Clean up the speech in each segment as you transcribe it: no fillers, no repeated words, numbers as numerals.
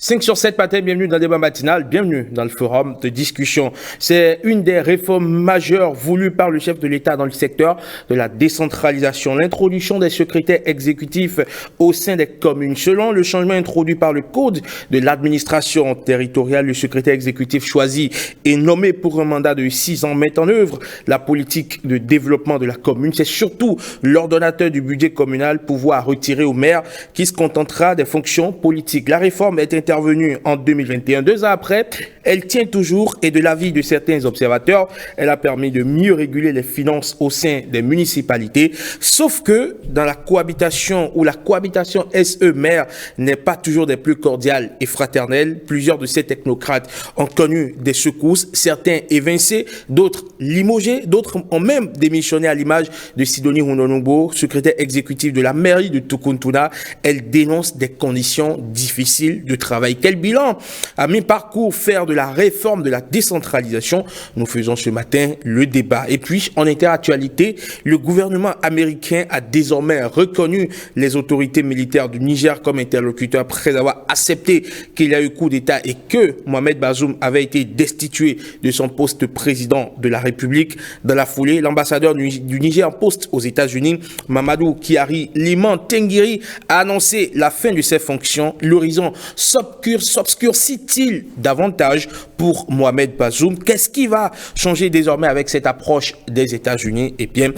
5 sur 7 matin, bienvenue dans le débat matinal, bienvenue dans le forum de discussion. C'est une des réformes majeures voulues par le chef de l'État dans le secteur de la décentralisation. L'introduction des secrétaires exécutifs au sein des communes. Selon le changement introduit par le Code de l'administration territoriale, le secrétaire exécutif choisi et nommé pour un mandat de 6 ans met en œuvre la politique de développement de la commune. C'est surtout l'ordonnateur du budget communal pouvoir retirer au maire qui se contentera des fonctions politiques. La réforme est intervenue en 2021. 2 ans après, elle tient toujours et de l'avis de certains observateurs, elle a permis de mieux réguler les finances au sein des municipalités. Sauf que dans la cohabitation ou la cohabitation SE-maire n'est pas toujours des plus cordiales et fraternelles. Plusieurs de ces technocrates ont connu des secousses, certains évincés, d'autres limogés, d'autres ont même démissionné à l'image de Sidonie Rounonombo, secrétaire exécutive de la mairie de Tukuntuna. Elle dénonce des conditions difficiles de travail. Quel bilan à mi-parcours faire de la réforme de la décentralisation? Nous faisons ce matin le débat. Et puis, en interactualité, le gouvernement américain a désormais reconnu les autorités militaires du Niger comme interlocuteurs après avoir accepté qu'il y a eu coup d'État et que Mohamed Bazoum avait été destitué de son poste président de la République. Dans la foulée, l'ambassadeur du Niger en poste aux États-Unis, Mamadou Kiari Liman Tenguiri, a annoncé la fin de ses fonctions. L'horizon s'obscurcit-il davantage pour Mohamed Bazoum? Qu'est-ce qui va changer désormais avec cette approche des États-Unis? Eh bien,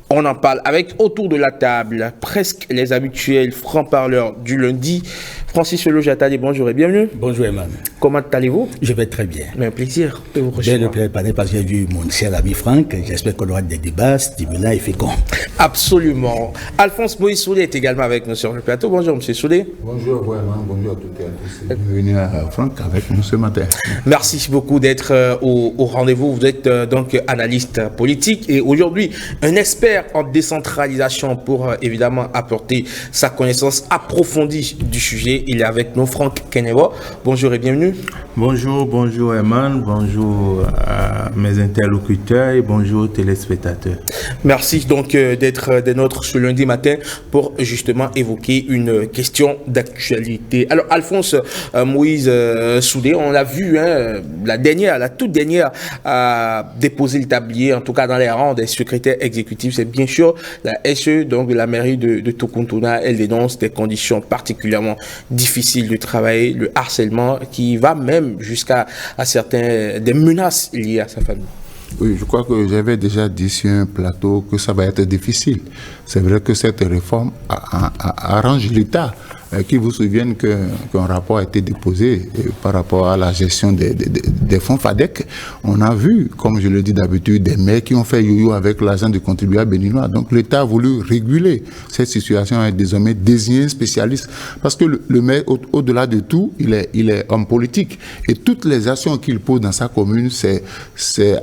on en parle avec autour de la table presque les habituels francs-parleurs du lundi. Francis Lojatade, bonjour et bienvenue. Bonjour Emmanuel. Comment allez-vous? Je vais très bien. Mais un plaisir de vous Bien recevoir. de préparer parce que j'ai vu mon cher ami Franck. J'espère qu'on aura des débats stimulants et féconds. Absolument. Alphonse Moïse Soulé est également avec nous sur le plateau. Bonjour Monsieur Soulé. Bonjour vraiment, bonjour à toutes et à tous. Bienvenue à Franck avec nous ce matin. Merci beaucoup d'être au rendez-vous. Vous êtes donc analyste politique et aujourd'hui un expert en décentralisation pour évidemment apporter sa connaissance approfondie du sujet. Il est avec nous, Franck Kenewo. Bonjour et bienvenue. Bonjour Eman, bonjour à mes interlocuteurs et bonjour aux téléspectateurs. Merci donc d'être des nôtres ce lundi matin pour justement évoquer une question d'actualité. Alors Alphonse Moïse Soulé, on l'a vu, la toute dernière a déposé le tablier, en tout cas dans les rangs des secrétaires exécutifs. C'est bien sûr la SE, donc de la mairie de Tukuntuna. Elle dénonce des conditions particulièrement difficiles de travail, le harcèlement qui va même jusqu'à des menaces liées à sa famille. Oui, je crois que j'avais déjà dit sur un plateau que ça va être difficile. C'est vrai que cette réforme arrange l'État. Qui vous souviennent qu'un rapport a été déposé par rapport à la gestion des fonds FADEC. On a vu, comme je le dis d'habitude, des maires qui ont fait yo-yo avec l'argent du contribuable béninois. Donc l'État a voulu réguler cette situation et désormais désigner un spécialiste. Parce que le maire, au-delà de tout, il est homme politique. Et toutes les actions qu'il pose dans sa commune, c'est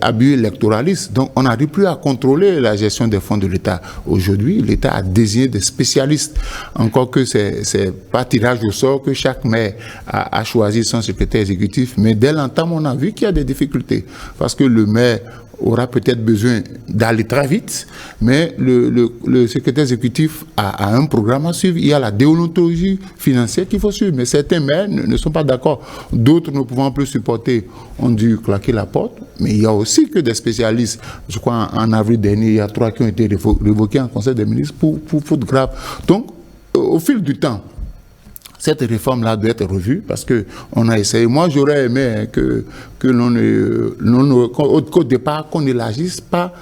abus électoraliste. Donc on n'arrive plus à contrôler la gestion des fonds de l'État. Aujourd'hui, l'État a désigné des spécialistes. Encore que c'est pas tirage au sort que chaque maire a choisi son secrétaire exécutif, mais dès l'entame, on a vu qu'il y a des difficultés. Parce que le maire aura peut-être besoin d'aller très vite, mais le secrétaire exécutif a un programme à suivre. Il y a la déontologie financière qu'il faut suivre, mais certains maires ne sont pas d'accord. D'autres ne pouvant plus supporter ont dû claquer la porte, mais il y a aussi que des spécialistes. Je crois en avril dernier, il y a 3 qui ont été révoqués en Conseil des ministres pour faute grave. Donc, au fil du temps, cette réforme-là doit être revue parce qu'on a essayé. Moi, j'aurais aimé que qu'au départ, qu'on n'élargisse pas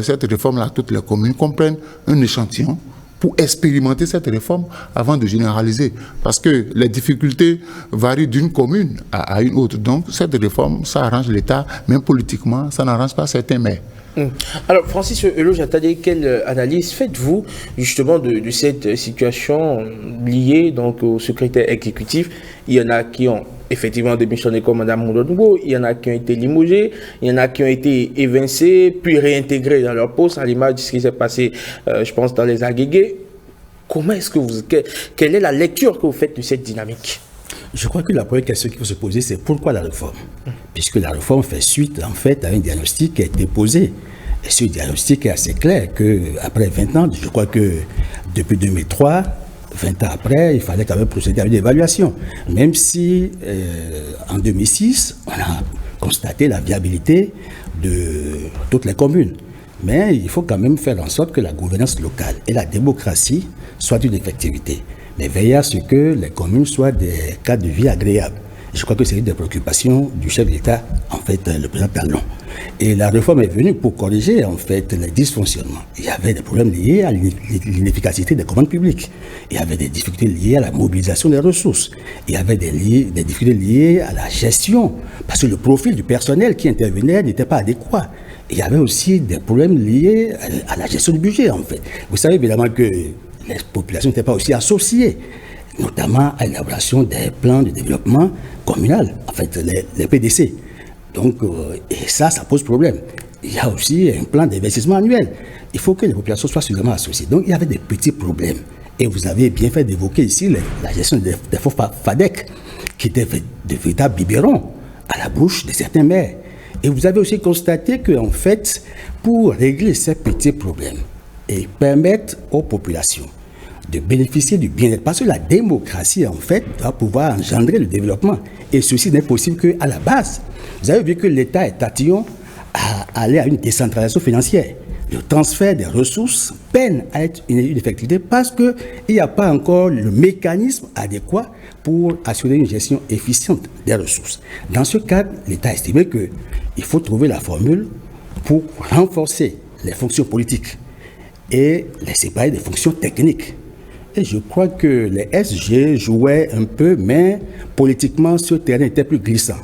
cette réforme-là à toutes les communes, qu'on prenne un échantillon pour expérimenter cette réforme avant de généraliser. Parce que les difficultés varient d'une commune à une autre. Donc, cette réforme, ça arrange l'État, même politiquement, ça n'arrange pas certains maires. Alors, Francis Lojatade, quelle analyse faites-vous justement de cette situation liée donc, au secrétaire exécutif? Il y en a qui ont effectivement démissionné comme Mme Moudongo, il y en a qui ont été limogés, il y en a qui ont été évincés, puis réintégrés dans leur poste, à l'image de ce qui s'est passé, je pense, dans les Aguégués. Comment est-ce que quelle est la lecture que vous faites de cette dynamique? Je crois que la première question qu'il faut se poser, c'est pourquoi la réforme? Puisque la réforme fait suite, en fait, à un diagnostic qui a été posé. Et ce diagnostic est assez clair qu'après 20 ans, je crois que depuis 2003, 20 ans après, il fallait quand même procéder à une évaluation. Même si, en 2006, on a constaté la viabilité de toutes les communes. Mais il faut quand même faire en sorte que la gouvernance locale et la démocratie soient d'une effectivité. Mais veiller à ce que les communes soient des cadres de vie agréables. Je crois que c'est une des préoccupations du chef d'État, en fait, le président Talon. Et la réforme est venue pour corriger, en fait, les dysfonctionnements. Il y avait des problèmes liés à l'inefficacité des commandes publiques. Il y avait des difficultés liées à la mobilisation des ressources. Il y avait des difficultés liées à la gestion, parce que le profil du personnel qui intervenait n'était pas adéquat. Il y avait aussi des problèmes liés à la gestion du budget, en fait. Vous savez évidemment que les populations n'étaient pas aussi associées, notamment à l'élaboration des plans de développement communal, en fait, les PDC. Donc, et ça pose problème. Il y a aussi un plan d'investissement annuel. Il faut que les populations soient suffisamment associées. Donc, il y avait des petits problèmes. Et vous avez bien fait d'évoquer ici la gestion des fonds FADEC, qui étaient de véritables biberons à la bouche de certains maires. Et vous avez aussi constaté qu'en fait, pour régler ces petits problèmes et permettre aux populations de bénéficier du bien-être, parce que la démocratie, en fait, doit pouvoir engendrer le développement. Et ceci n'est possible qu'à la base. Vous avez vu que l'État est tatillon à aller à une décentralisation financière. Le transfert des ressources peine à être une effectivité parce qu'il n'y a pas encore le mécanisme adéquat pour assurer une gestion efficiente des ressources. Dans ce cadre, l'État a estimé qu'il faut trouver la formule pour renforcer les fonctions politiques et les séparer des fonctions techniques. Et je crois que les SG jouaient un peu, mais politiquement, ce terrain était plus glissant.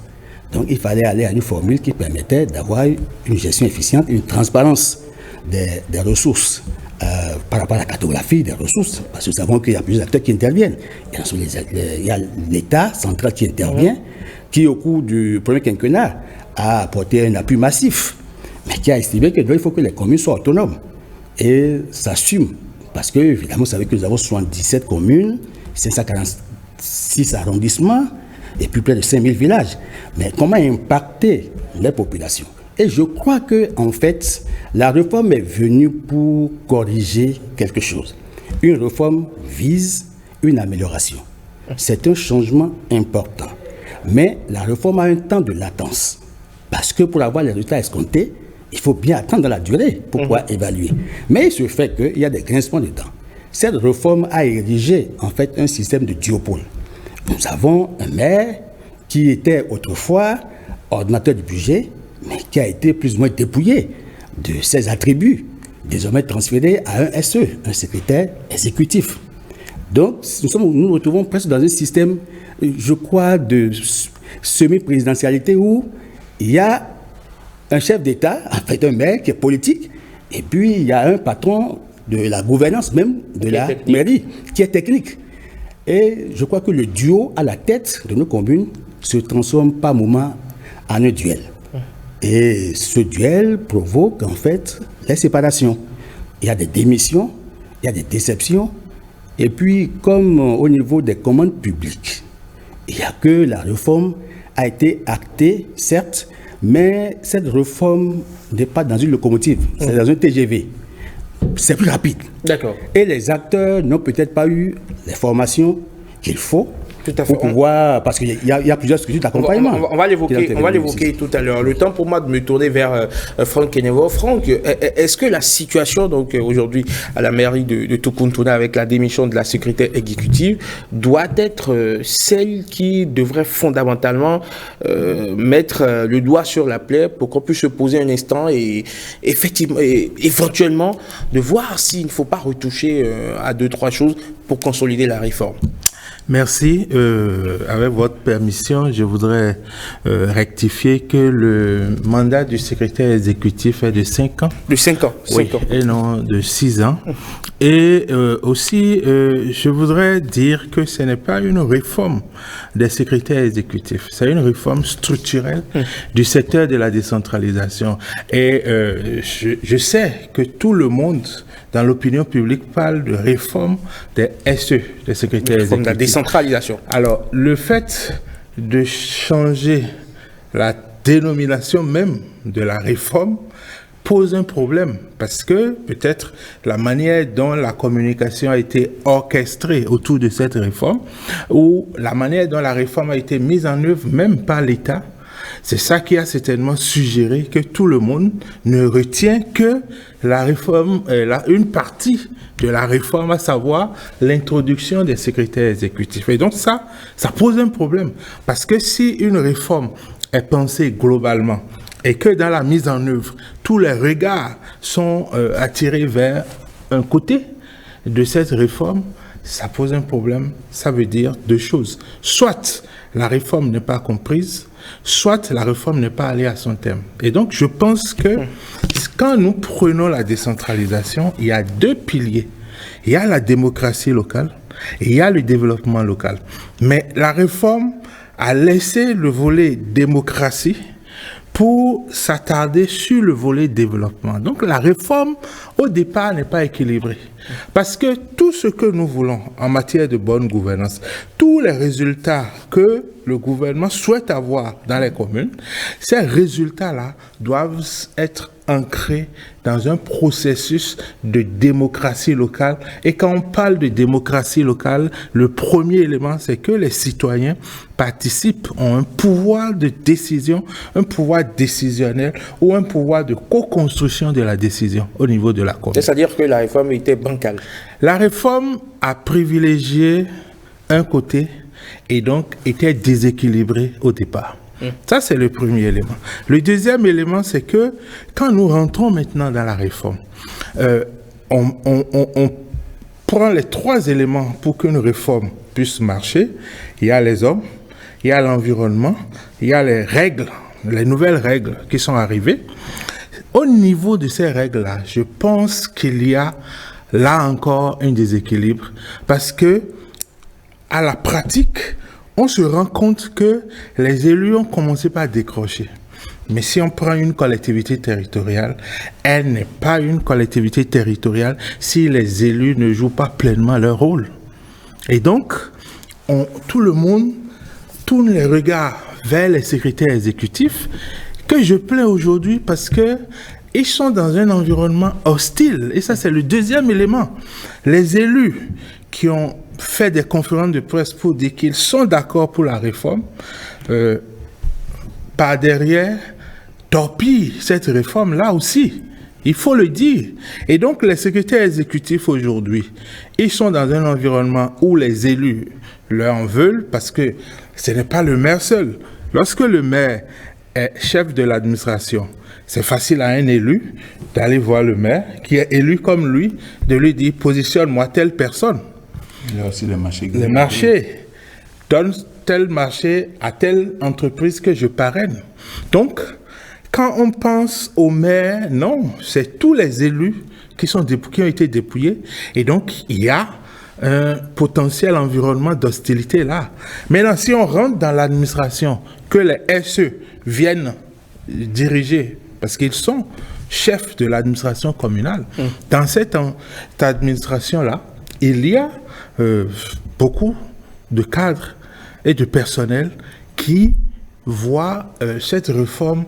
Donc, il fallait aller à une formule qui permettait d'avoir une gestion efficiente, une transparence des ressources par rapport à la cartographie des ressources, parce que nous savons qu'il y a plusieurs acteurs qui interviennent. Il y a l'État central qui intervient, qui au cours du premier quinquennat a apporté un appui massif, mais qui a estimé qu'il faut que les communes soient autonomes et s'assument. Parce que, évidemment, vous savez que nous avons 77 communes, 546 arrondissements, et puis près de 5000 villages. Mais comment impacter les populations? Et je crois que, en fait, la réforme est venue pour corriger quelque chose. Une réforme vise une amélioration. C'est un changement important. Mais la réforme a un temps de latence. Parce que pour avoir les résultats escomptés, il faut bien attendre dans la durée pour pouvoir évaluer. Mais il se fait qu'il y a des grincements de dents. Cette réforme a érigé, en fait, un système de duopole. Nous avons un maire qui était autrefois ordonnateur du budget, mais qui a été plus ou moins dépouillé de ses attributs, désormais transféré à un SE, un secrétaire exécutif. Donc, nous nous retrouvons presque dans un système, je crois, de semi-présidentialité où il y a un chef d'État, en fait un maire qui est politique, et puis il y a un patron de la gouvernance même de la mairie qui est technique. Et je crois que le duo à la tête de nos communes se transforme par moment en un duel. Et ce duel provoque en fait les séparations. Il y a des démissions, il y a des déceptions, et puis comme au niveau des commandes publiques, il n'y a que la réforme a été actée, certes, mais cette réforme n'est pas dans une locomotive, c'est dans un TGV. C'est plus rapide. D'accord. Et les acteurs n'ont peut-être pas eu les formations qu'il faut tout à fait. Pour pouvoir, parce qu'il y a plusieurs structures d'accompagnement. On va l'évoquer tout à l'heure. Le temps pour moi de me tourner vers Franck Kenevo. Franck, est-ce que la situation donc aujourd'hui à la mairie de Tukuntuna avec la démission de la secrétaire exécutive doit être celle qui devrait fondamentalement mettre le doigt sur la plaie pour qu'on puisse se poser un instant et effectivement, éventuellement de voir s'il ne faut pas retoucher à 2-3 choses pour consolider la réforme? Merci. Avec votre permission, je voudrais rectifier que le mandat du secrétaire exécutif est de 5 ans. De 5 ans, oui, 5 ans. Et non de 6 ans. Et aussi, je voudrais dire que ce n'est pas une réforme des secrétaires exécutifs, c'est une réforme structurelle du secteur de la décentralisation. Et je sais que tout le monde dans l'opinion publique parle de réforme des SE, des secrétaires exécutifs. De la décentralisation. Alors, le fait de changer la dénomination même de la réforme pose un problème parce que peut-être la manière dont la communication a été orchestrée autour de cette réforme ou la manière dont la réforme a été mise en œuvre même par l'État, c'est ça qui a certainement suggéré que tout le monde ne retient que la réforme, une partie de la réforme, à savoir l'introduction des secrétaires exécutifs. Et donc ça pose un problème parce que si une réforme est pensée globalement et que dans la mise en œuvre, tous les regards sont attirés vers un côté de cette réforme, ça pose un problème. Ça veut dire deux choses. Soit la réforme n'est pas comprise, soit la réforme n'est pas allée à son terme. Et donc, je pense que quand nous prenons la décentralisation, il y a deux piliers. Il y a la démocratie locale et il y a le développement local. Mais la réforme a laissé le volet démocratie pour s'attarder sur le volet développement. Donc la réforme, au départ, n'est pas équilibrée. Parce que tout ce que nous voulons en matière de bonne gouvernance, tous les résultats que le gouvernement souhaite avoir dans les communes, ces résultats-là doivent être ancrés dans un processus de démocratie locale. Et quand on parle de démocratie locale, le premier élément, c'est que les citoyens participent, ont un pouvoir de décision, un pouvoir décisionnel ou un pouvoir de co-construction de la décision au niveau de la commune. C'est-à-dire que la réforme était bancale. La réforme a privilégié un côté et donc était déséquilibrée au départ. Ça, c'est le premier élément. Le deuxième élément, c'est que quand nous rentrons maintenant dans la réforme, on prend les trois éléments pour qu'une réforme puisse marcher. Il y a les hommes, il y a l'environnement, il y a les règles, les nouvelles règles qui sont arrivées. Au niveau de ces règles-là, je pense qu'il y a là encore un déséquilibre parce que à la pratique, on se rend compte que les élus ont commencé par décrocher. Mais si on prend une collectivité territoriale, elle n'est pas une collectivité territoriale si les élus ne jouent pas pleinement leur rôle. Et donc, tout le monde tourne les regards vers les secrétaires exécutifs que je plains aujourd'hui parce que ils sont dans un environnement hostile. Et ça, c'est le deuxième élément. Les élus qui ont fait des conférences de presse pour dire qu'ils sont d'accord pour la réforme, par derrière, torpillent cette réforme-là aussi. Il faut le dire. Et donc, les secrétaires exécutifs aujourd'hui, ils sont dans un environnement où les élus leur en veulent parce que ce n'est pas le maire seul. Lorsque le maire est chef de l'administration, c'est facile à un élu d'aller voir le maire qui est élu comme lui, de lui dire « positionne-moi telle personne ». Il y a aussi les marchés. Les marchés. Donne tel marché à telle entreprise que je parraine. Donc, quand on pense aux maires, non, c'est tous les élus qui ont été dépouillés. Et donc, il y a un potentiel environnement d'hostilité là. Maintenant, si on rentre dans l'administration, que les SE viennent diriger, parce qu'ils sont chefs de l'administration communale, dans cette administration-là, il y a beaucoup de cadres et de personnel qui voient cette réforme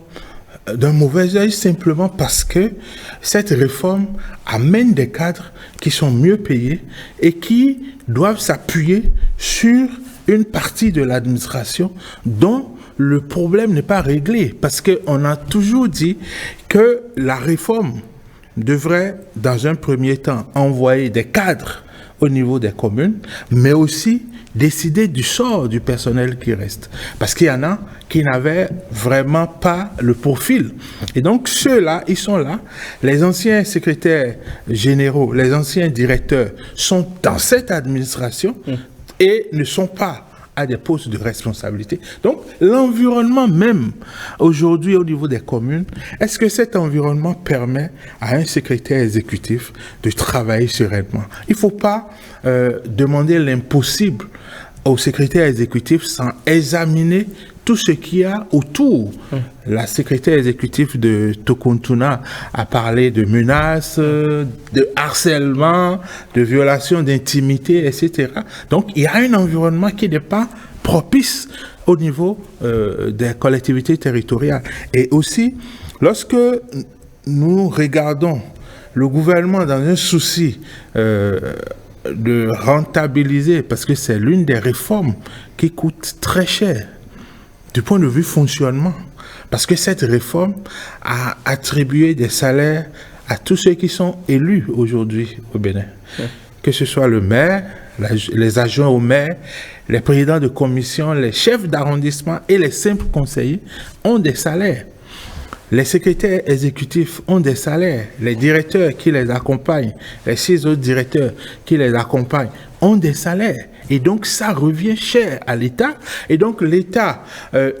d'un mauvais œil simplement parce que cette réforme amène des cadres qui sont mieux payés et qui doivent s'appuyer sur une partie de l'administration dont le problème n'est pas réglé. Parce qu'on a toujours dit que la réforme devrait, dans un premier temps, envoyer des cadres au niveau des communes, mais aussi décider du sort du personnel qui reste. Parce qu'il y en a qui n'avaient vraiment pas le profil. Et donc ceux-là, ils sont là. Les anciens secrétaires généraux, les anciens directeurs sont dans cette administration et ne sont pas à des postes de responsabilité. Donc, l'environnement même, aujourd'hui, au niveau des communes, est-ce que cet environnement permet à un secrétaire exécutif de travailler sereinement? Il ne faut pas demander l'impossible au secrétaire exécutif sans examiner tout ce qu'il y a autour. La secrétaire exécutive de Tokuntuna a parlé de menaces, de harcèlement, de violation d'intimité, etc. Donc, il y a un environnement qui n'est pas propice au niveau des collectivités territoriales. Et aussi, lorsque nous regardons le gouvernement dans un souci de rentabiliser, parce que c'est l'une des réformes qui coûte très cher du point de vue fonctionnement, parce que cette réforme a attribué des salaires à tous ceux qui sont élus aujourd'hui au Bénin, que ce soit le maire, les adjoints au maire, les présidents de commission, les chefs d'arrondissement et les simples conseillers ont des salaires. Les secrétaires exécutifs ont des salaires. Les directeurs qui les accompagnent, les 6 autres directeurs qui les accompagnent ont des salaires. Et donc, ça revient cher à l'État. Et donc, l'État,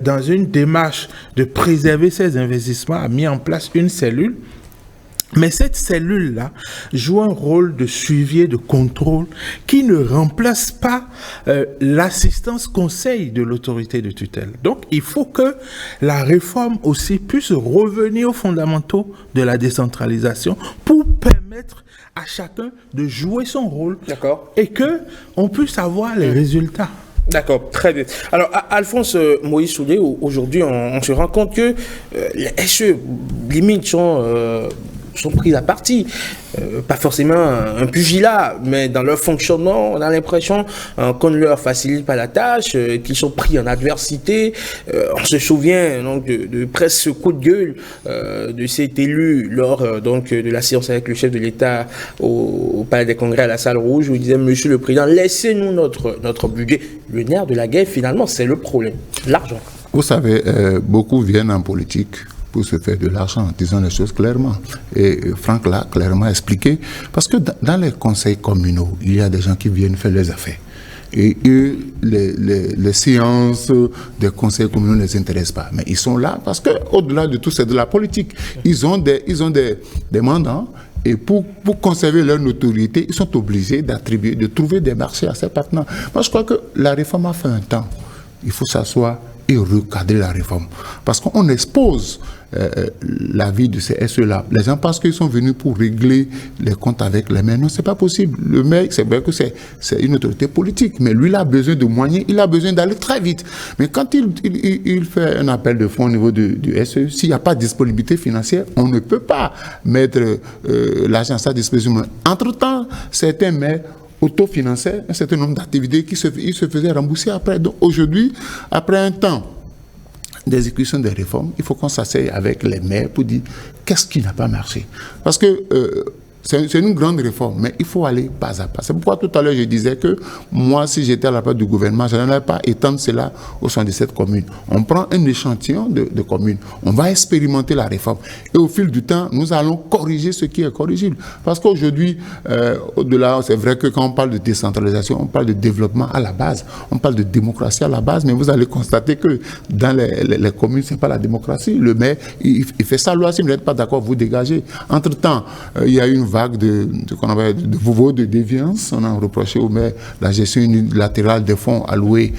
dans une démarche de préserver ses investissements, a mis en place une cellule. Mais cette cellule-là joue un rôle de suivi et de contrôle qui ne remplace pas l'assistance conseil de l'autorité de tutelle. Donc, il faut que la réforme aussi puisse revenir aux fondamentaux de la décentralisation pour permettre à chacun de jouer son rôle. D'accord. Et que on puisse avoir les résultats. D'accord, très bien. Alors, Alphonse Moïse Soudé, aujourd'hui, on se rend compte que les SE, limite, sont pris à partie. Pas forcément un pugilat, mais dans leur fonctionnement, on a l'impression qu'on ne leur facilite pas la tâche, qu'ils sont pris en adversité. On se souvient donc de presque ce coup de gueule de cet élu lors donc de la séance avec le chef de l'État au Palais des Congrès à la Salle Rouge, où il disait: Monsieur le Président, laissez-nous notre budget. Le nerf de la guerre, finalement, c'est le problème, l'argent. Vous savez, beaucoup viennent en politique pour se faire de l'argent, disons les choses clairement. Et Franck l'a clairement expliqué, parce que dans les conseils communaux, il y a des gens qui viennent faire les affaires. Et eux, les séances des conseils communaux ne les intéressent pas. Mais ils sont là parce qu'au-delà de tout, c'est de la politique. Ils ont des mandats. Et pour conserver leur notoriété, ils sont obligés d'attribuer, de trouver des marchés à ces partenaires. Moi, je crois que la réforme a fait un temps. Il faut s'asseoir et recadrer la réforme. Parce qu'on expose la vie de ces SE-là. Les gens pensent qu'ils sont venus pour régler les comptes avec les maires. Non, c'est pas possible. Le maire, c'est vrai que c'est une autorité politique, mais lui, il a besoin de moyens, il a besoin d'aller très vite. Mais quand il fait un appel de fonds au niveau du SE, s'il n'y a pas de disponibilité financière, on ne peut pas mettre l'argent à sa disposition. Entre-temps, certains maires autofinançaient un certain nombre d'activités qui se faisaient rembourser après. Donc aujourd'hui, après un temps d'exécution des réformes, il faut qu'on s'asseye avec les maires pour dire qu'est-ce qui n'a pas marché. Parce que c'est une grande réforme, mais il faut aller pas à pas. C'est pourquoi tout à l'heure je disais que moi, si j'étais à la place du gouvernement, je n'allais pas étendre cela aux 77 communes. On prend un échantillon de communes, on va expérimenter la réforme. Et au fil du temps, nous allons corriger ce qui est corrigible. Parce qu'aujourd'hui, au-delà, c'est vrai que quand on parle de décentralisation, on parle de développement à la base, on parle de démocratie à la base, mais vous allez constater que dans les communes, ce n'est pas la démocratie. Le maire, il fait sa loi, si vous n'êtes pas d'accord, vous dégagez. Entre-temps, il y a une vague de déviance. On a reproché au maire la gestion unilatérale des fonds alloués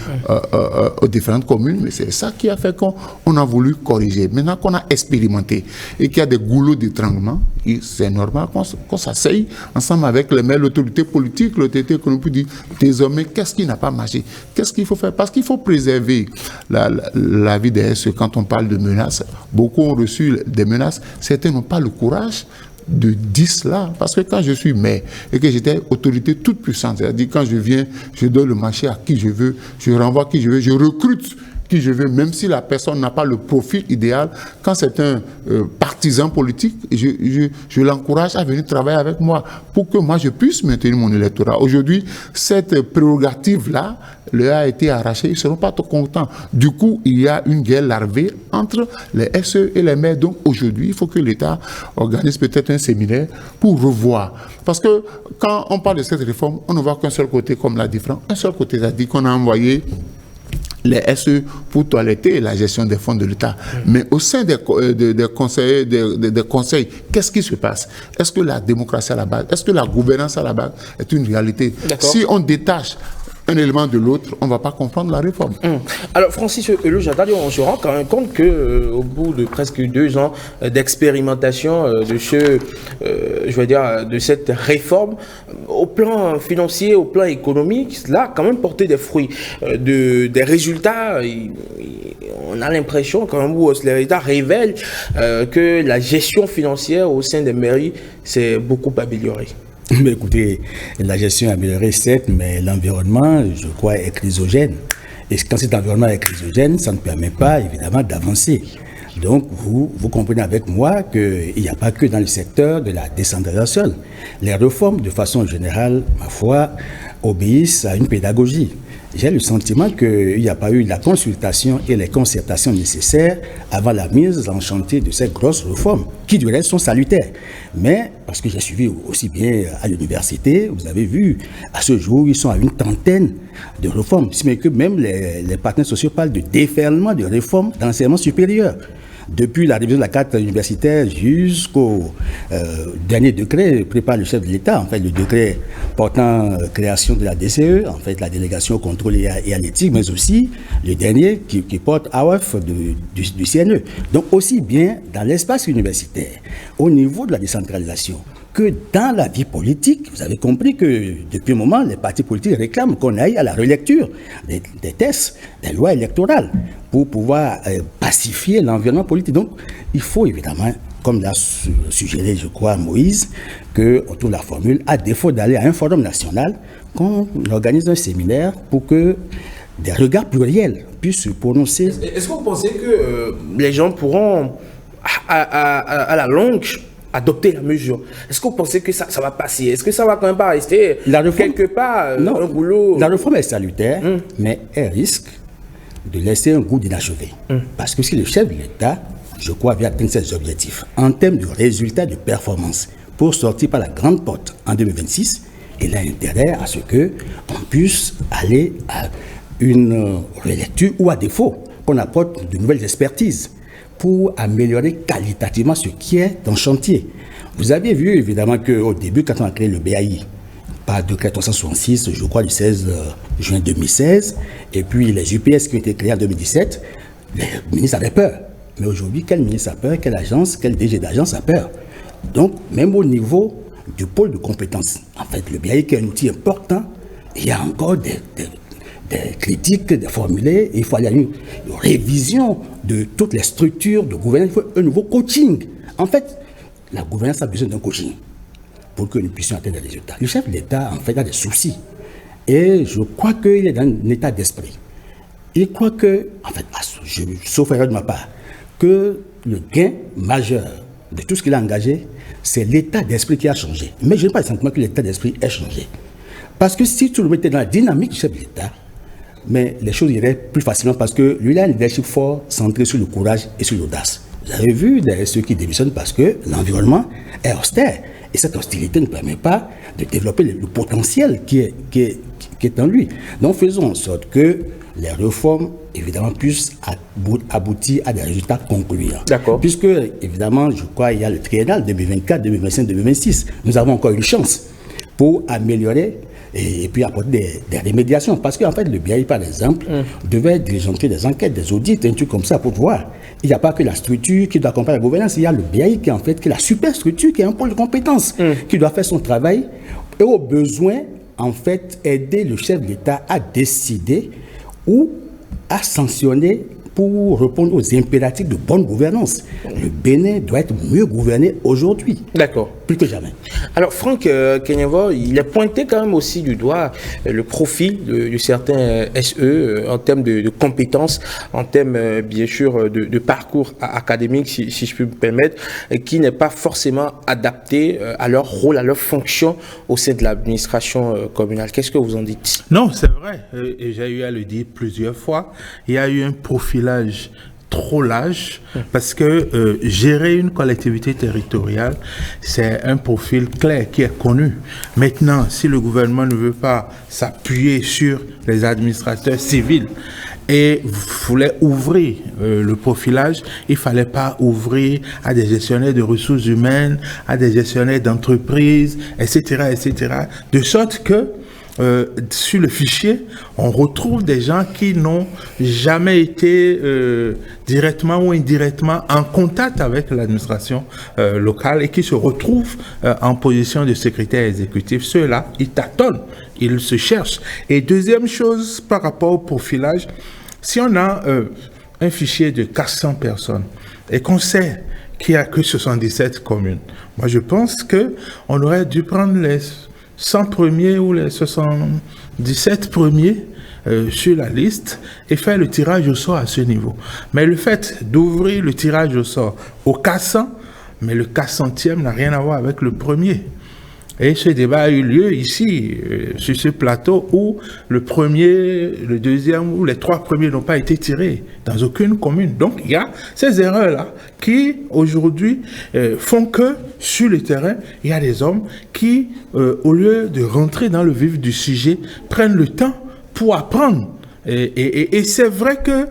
aux différentes communes, mais c'est ça qui a fait qu'on a voulu corriger. Maintenant qu'on a expérimenté et qu'il y a des goulots d'étranglement, c'est normal qu'on s'asseye ensemble avec les maires, l'autorité politique, l'autorité économique, pour dire désormais qu'est-ce qui n'a pas marché, qu'est-ce qu'il faut faire, parce qu'il faut préserver la vie des SE. Quand on parle de menaces, beaucoup ont reçu des menaces, certains n'ont pas le courage de dire cela, parce que quand je suis maire et que j'étais autorité toute puissante, c'est-à-dire quand je viens, je donne le marché à qui je veux, je renvoie qui je veux, je recrute qui je veux, même si la personne n'a pas le profil idéal. Quand c'est un partisan politique, je l'encourage à venir travailler avec moi pour que moi je puisse maintenir mon électorat. Aujourd'hui, cette prérogative-là leur a été arrachée, ils ne seront pas trop contents. Du coup, il y a une guerre larvée entre les SE et les maires. Donc aujourd'hui, il faut que l'État organise peut-être un séminaire pour revoir. Parce que quand on parle de cette réforme, on ne voit qu'un seul côté comme la différence. Un seul côté, c'est-à-dire qu'on a envoyé les SE pour toiletter la gestion des fonds de l'État. Mais au sein des conseils, qu'est-ce qui se passe? Est-ce que la démocratie à la base, est-ce que la gouvernance à la base est une réalité? Si on détache un élément de l'autre, on ne va pas comprendre la réforme. Alors, Francis Elojada, on se rend quand même compte qu'au bout de presque 2 ans d'expérimentation de cette réforme, au plan financier, au plan économique, cela a quand même porté des fruits, des résultats. On a l'impression quand même où les résultats révèlent que la gestion financière au sein des mairies s'est beaucoup améliorée. Mais écoutez, la gestion est améliorée, certes, mais l'environnement, je crois, est chrysogène. Et quand cet environnement est chrysogène, ça ne permet pas, évidemment, d'avancer. Donc, vous comprenez avec moi qu'il n'y a pas que dans le secteur de la décentralisation. Les réformes, de façon générale, ma foi, obéissent à une pédagogie. J'ai le sentiment qu'il n'y a pas eu la consultation et les concertations nécessaires avant la mise en chantier de ces grosses réformes, qui du reste sont salutaires. Mais, parce que j'ai suivi aussi bien à l'université, vous avez vu, à ce jour, ils sont à une trentaine de réformes. Si mais que même les partenaires sociaux parlent de déferlement de réformes dans l'enseignement supérieur. Depuis la révision de la carte universitaire jusqu'au dernier décret prépare le chef de l'État, en fait, le décret portant création de la DCE, en fait, la délégation au contrôle et à l'éthique, mais aussi le dernier qui porte AOF du CNE. Donc, aussi bien dans l'espace universitaire, au niveau de la décentralisation, que dans la vie politique, vous avez compris que depuis un moment, les partis politiques réclament qu'on aille à la relecture des textes, des lois électorales, pour pouvoir pacifier l'environnement politique. Donc, il faut évidemment, comme l'a suggéré, je crois, Moïse, qu'on trouve la formule, à défaut d'aller à un forum national, qu'on organise un séminaire pour que des regards pluriels puissent se prononcer. Est-ce que vous pensez que les gens pourront, à la longue, adopter la mesure? Est-ce que vous pensez que ça va passer? Est-ce que ça va quand même pas rester quelque part un boulot? La réforme est salutaire, mais elle risque de laisser un goût d'inachevé. Parce que si le chef de l'État, je crois, vient atteindre ses objectifs en termes de résultats de performance pour sortir par la grande porte en 2026, il a intérêt à ce qu'on puisse aller à une relecture ou à défaut qu'on apporte de nouvelles expertises pour améliorer qualitativement ce qui est en chantier. Vous avez vu évidemment qu'au début, quand on a créé le BAI, par décret 366, je crois, du 16 juin 2016, et puis les UPS qui ont été créés en 2017, les ministres avaient peur. Mais aujourd'hui, quel ministre a peur? Quelle agence, quel DG d'agence a peur? Donc, même au niveau du pôle de compétences, en fait, le BAI qui est un outil important, il y a encore des critiques, des formulées, il faut aller à une révision de toutes les structures de gouvernance, il faut un nouveau coaching. En fait, la gouvernance a besoin d'un coaching pour que nous puissions atteindre des résultats. Le chef de l'État, en fait, a des soucis. Et je crois qu'il est dans un état d'esprit. Il croit que, en fait, sauf erreur de ma part, que le gain majeur de tout ce qu'il a engagé, c'est l'état d'esprit qui a changé. Mais je n'ai pas le sentiment que l'état d'esprit ait changé. Parce que si tout le monde était dans la dynamique du chef de l'État, mais les choses iraient plus facilement parce que lui, il a un leadership fort centré sur le courage et sur l'audace. Vous avez vu ceux qui démissionnent parce que l'environnement est austère. Et cette hostilité ne permet pas de développer le potentiel qui est en lui. Donc faisons en sorte que les réformes, évidemment, puissent aboutir à des résultats concluants. D'accord. Puisque, évidemment, je crois qu'il y a le triennal 2024, 2025, 2026. Nous avons encore une chance pour améliorer et puis apporter des rémédiations. Parce qu'en fait, le BAI, par exemple, devait diligenter des enquêtes, des audits, un truc comme ça pour voir. Il n'y a pas que la structure qui doit accompagner la gouvernance, il y a le BAI qui est en fait qui est la superstructure, qui est un pôle de compétences, qui doit faire son travail et au besoin, en fait, aider le chef de l'État à décider ou à sanctionner pour répondre aux impératifs de bonne gouvernance. Le Bénin doit être mieux gouverné aujourd'hui. D'accord. Plus que jamais. Alors, Franck Kenyavo, il a pointé quand même aussi du doigt le profil de certains SE en termes de compétences, en termes, bien sûr, de parcours académique, si je peux me permettre, qui n'est pas forcément adapté à leur rôle, à leur fonction au sein de l'administration communale. Qu'est-ce que vous en dites? Non, c'est vrai. Et j'ai eu à le dire plusieurs fois. Il y a eu un profilage trop large parce que gérer une collectivité territoriale, c'est un profil clair qui est connu. Maintenant, si le gouvernement ne veut pas s'appuyer sur les administrateurs civils et voulait ouvrir le profilage, il fallait pas ouvrir à des gestionnaires de ressources humaines, à des gestionnaires d'entreprises, etc., etc. De sorte que sur le fichier, on retrouve des gens qui n'ont jamais été directement ou indirectement en contact avec l'administration locale et qui se retrouvent en position de secrétaire exécutif. Ceux-là, ils tâtonnent, ils se cherchent. Et deuxième chose, par rapport au profilage, si on a un fichier de 400 personnes et qu'on sait qu'il n'y a que 77 communes, moi je pense qu'on aurait dû prendre les 100 premiers ou les 77 premiers sur la liste et faire le tirage au sort à ce niveau. Mais le fait d'ouvrir le tirage au sort au 400, mais le 400e n'a rien à voir avec le premier. Et ce débat a eu lieu ici, sur ce plateau, où le premier, le deuxième ou les 3 premiers n'ont pas été tirés dans aucune commune. Donc, il y a ces erreurs-là qui, aujourd'hui, font que, sur le terrain, il y a des hommes qui, au lieu de rentrer dans le vif du sujet, prennent le temps pour apprendre. Et c'est vrai que,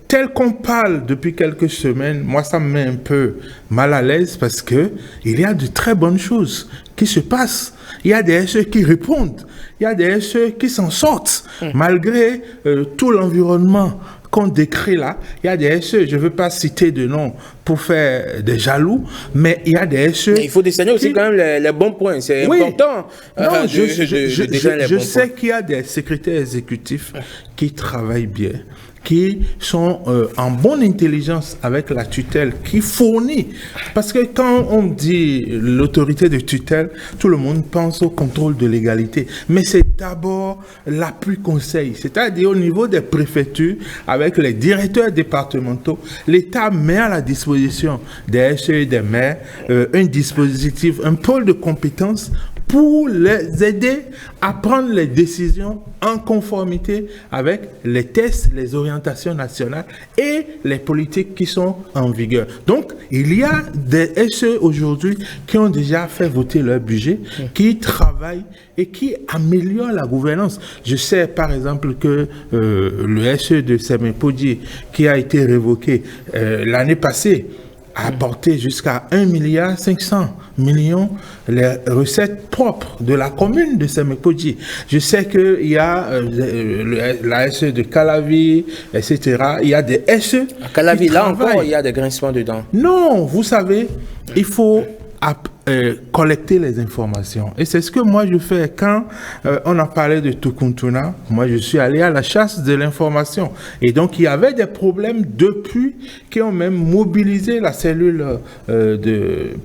tel qu'on parle depuis quelques semaines, moi ça me met un peu mal à l'aise parce que il y a de très bonnes choses qui se passent. Il y a des SE qui répondent, il y a des SE qui s'en sortent malgré tout l'environnement qu'on décrit là. Il y a des SE, je ne veux pas citer de nom pour faire des jaloux, mais il y a des SE... Mais il faut décerner aussi quand même les bons points, c'est important. Non, je sais qu'il y a des secrétaires exécutifs qui travaillent bien, qui sont en bonne intelligence avec la tutelle, qui fournit. Parce que quand on dit l'autorité de tutelle, tout le monde pense au contrôle de légalité. Mais c'est d'abord l'appui conseil. C'est-à-dire au niveau des préfectures, avec les directeurs départementaux, l'État met à la disposition des SE et des maires un dispositif, un pôle de compétences pour les aider à prendre les décisions en conformité avec les tests, les orientations nationales et les politiques qui sont en vigueur. Donc, il y a des SE aujourd'hui qui ont déjà fait voter leur budget, qui travaillent et qui améliorent la gouvernance. Je sais par exemple que le SE de Semepodji, qui a été révoqué l'année passée, a apporté jusqu'à 1,5 milliard les recettes propres de la commune de Semepodji. Je sais qu'il y a la SE de Calavi, etc. Il y a des SE. À Calavi, là encore, il y a des grincements dedans. Non, vous savez, il faut collecter les informations. Et c'est ce que moi je fais quand on a parlé de Tukuntuna. Moi je suis allé à la chasse de l'information. Et donc il y avait des problèmes depuis qui ont même mobilisé la cellule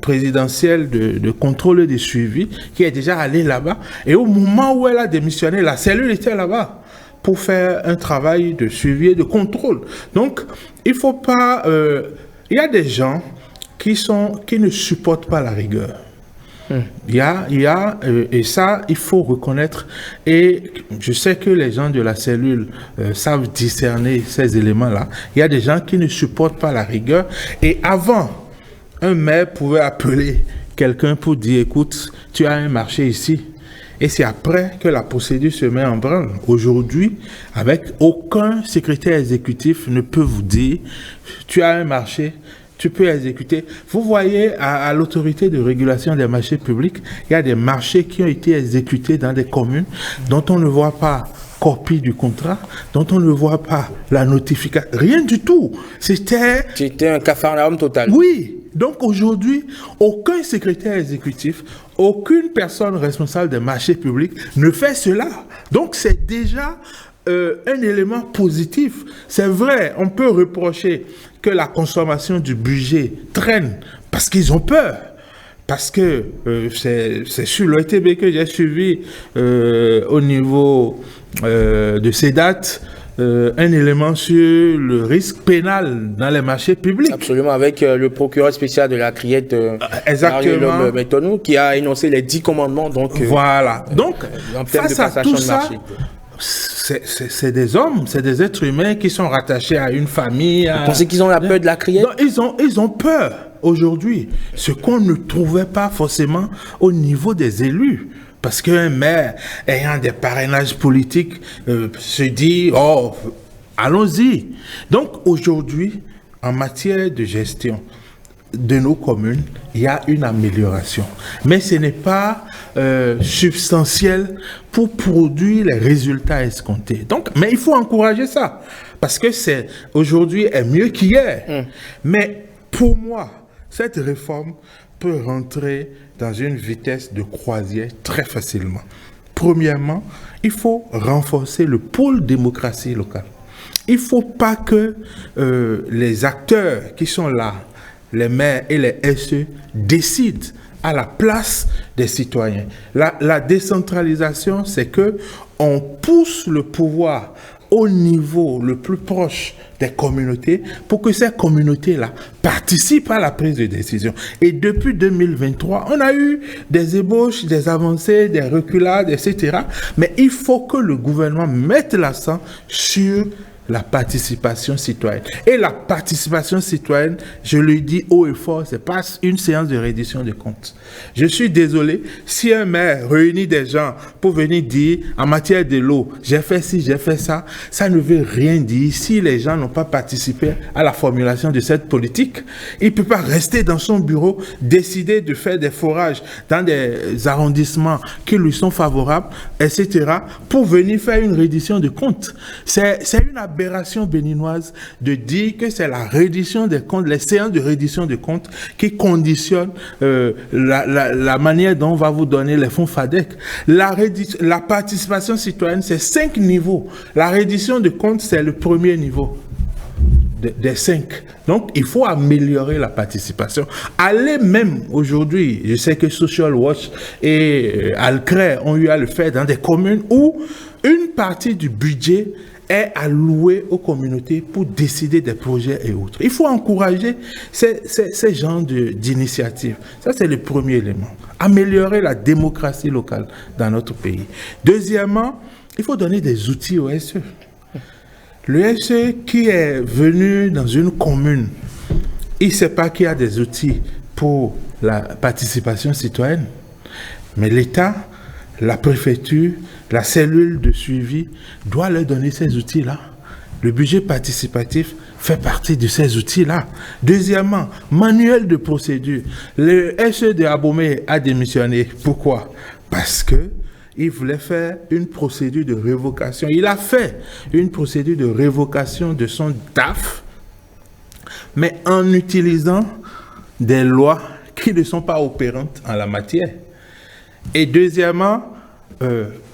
présidentielle de contrôle et de suivi qui est déjà allée là-bas. Et au moment où elle a démissionné, la cellule était là-bas pour faire un travail de suivi et de contrôle. Donc il faut pas... il y a des gens qui ne supportent pas la rigueur. Il y a et ça, il faut reconnaître. Et je sais que les gens de la cellule savent discerner ces éléments-là. Il y a des gens qui ne supportent pas la rigueur. Et avant, un maire pouvait appeler quelqu'un pour dire, écoute, tu as un marché ici. Et c'est après que la procédure se met en branle. Aujourd'hui, avec aucun secrétaire exécutif ne peut vous dire, tu as un marché, tu peux exécuter. Vous voyez, à l'autorité de régulation des marchés publics, il y a des marchés qui ont été exécutés dans des communes dont on ne voit pas copie du contrat, dont on ne voit pas la notification, rien du tout. C'était un capharnaüm total. Oui. Donc aujourd'hui, aucun secrétaire exécutif, aucune personne responsable des marchés publics ne fait cela. Donc c'est déjà un élément positif. C'est vrai, on peut reprocher que la consommation du budget traîne parce qu'ils ont peur. Parce que c'est sur l'OETB que j'ai suivi au niveau de ces dates un élément sur le risque pénal dans les marchés publics. Absolument, avec le procureur spécial de la Criette, Mario Métonou, qui a énoncé les 10 commandements. Donc, voilà. Donc, face à tout ça, marché, c'est des hommes, c'est des êtres humains qui sont rattachés à une famille. Vous pensez qu'ils ont la peur de la Criette? Non, ils ont peur aujourd'hui. Ce qu'on ne trouvait pas forcément au niveau des élus. Parce qu'un maire ayant des parrainages politiques se dit, oh, allons-y. Donc aujourd'hui, en matière de gestion, de nos communes, il y a une amélioration. Mais ce n'est pas substantiel pour produire les résultats escomptés. Donc, mais il faut encourager ça. Parce que aujourd'hui est mieux qu'hier. Mais pour moi, cette réforme peut rentrer dans une vitesse de croisière très facilement. Premièrement, il faut renforcer le pôle démocratie locale. Il ne faut pas que les acteurs qui sont là, les maires et les SE, décident à la place des citoyens. La décentralisation, c'est que on pousse le pouvoir au niveau le plus proche des communautés pour que ces communautés-là participent à la prise de décision. Et depuis 2023, on a eu des ébauches, des avancées, des reculades, etc. Mais il faut que le gouvernement mette l'accent sur la participation citoyenne. Et la participation citoyenne, je le dis haut et fort, c'est pas une séance de reddition de comptes. Je suis désolé, si un maire réunit des gens pour venir dire, en matière de l'eau, j'ai fait ci, j'ai fait ça, ça ne veut rien dire. Si les gens n'ont pas participé à la formulation de cette politique, il ne peut pas rester dans son bureau, décider de faire des forages dans des arrondissements qui lui sont favorables, etc., pour venir faire une reddition de comptes. C'est une aberration béninoise de dire que c'est la reddition des comptes, les séances de reddition de comptes qui conditionnent la manière dont on va vous donner les fonds FADEC. La participation citoyenne, c'est 5 niveaux. La reddition de comptes, c'est le premier niveau des 5. Donc, il faut améliorer la participation. Aller même aujourd'hui, je sais que Social Watch et Alcré ont eu à le faire dans des communes où une partie du budget est alloué aux communautés pour décider des projets et autres. Il faut encourager ces genres d'initiatives. Ça, c'est le premier élément. Améliorer la démocratie locale dans notre pays. Deuxièmement, il faut donner des outils au SE. Le SE qui est venu dans une commune, il ne sait pas qu'il y a des outils pour la participation citoyenne. Mais l'État, la préfecture, la cellule de suivi doit leur donner ces outils-là. Le budget participatif fait partie de ces outils-là. Deuxièmement, manuel de procédure. Le SE de Abomey a démissionné. Pourquoi? Parce que il voulait faire une procédure de révocation. Il a fait une procédure de révocation de son DAF, mais en utilisant des lois qui ne sont pas opérantes en la matière. Et deuxièmement,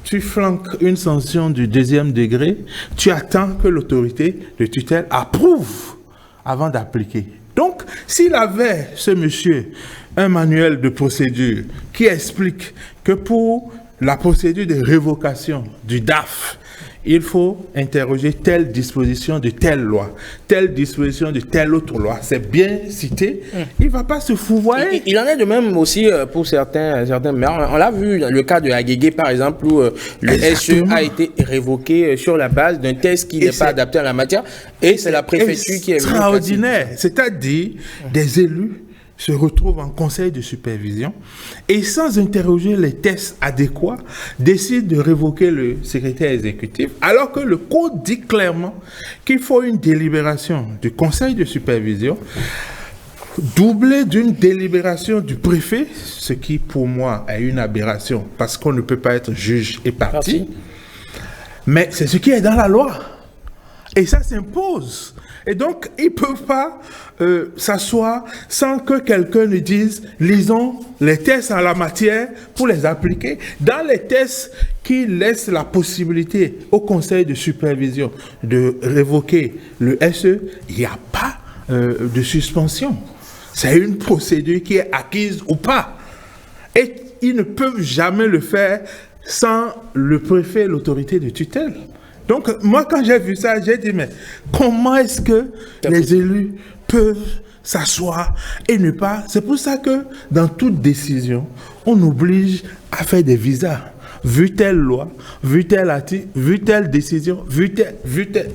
tu flanques une sanction du 2e degré, tu attends que l'autorité de tutelle approuve avant d'appliquer. Donc, s'il avait, ce monsieur, un manuel de procédure qui explique que pour la procédure de révocation du DAF, il faut interroger telle disposition de telle loi, telle disposition de telle autre loi. C'est bien cité. Il ne va pas se fouvoyer. Il en est de même aussi pour certains maires. On l'a vu dans le cas de Agégué, par exemple, où le SE a été révoqué sur la base d'un test qui n'est pas adapté à la matière. Et c'est la préfecture qui est venue. Extraordinaire. C'est-à-dire des élus se retrouvent en conseil de supervision et sans interroger les tests adéquats, décident de révoquer le secrétaire exécutif, alors que le code dit clairement qu'il faut une délibération du conseil de supervision doublée d'une délibération du préfet, ce qui pour moi est une aberration parce qu'on ne peut pas être juge et partie. Mais c'est ce qui est dans la loi. Et ça s'impose. Et donc, ils ne peuvent pas s'asseoir sans que quelqu'un ne dise « lisons les tests en la matière pour les appliquer ». Dans les tests qui laissent la possibilité au conseil de supervision de révoquer le SE, il n'y a pas de suspension. C'est une procédure qui est acquise ou pas. Et ils ne peuvent jamais le faire sans le préfet et l'autorité de tutelle. Donc, moi, quand j'ai vu ça, j'ai dit, mais comment est-ce que les élus peuvent s'asseoir et ne pas... C'est pour ça que, dans toute décision, on oblige à faire des visas. Vu telle loi, vu tel article, vu telle décision, vu tel...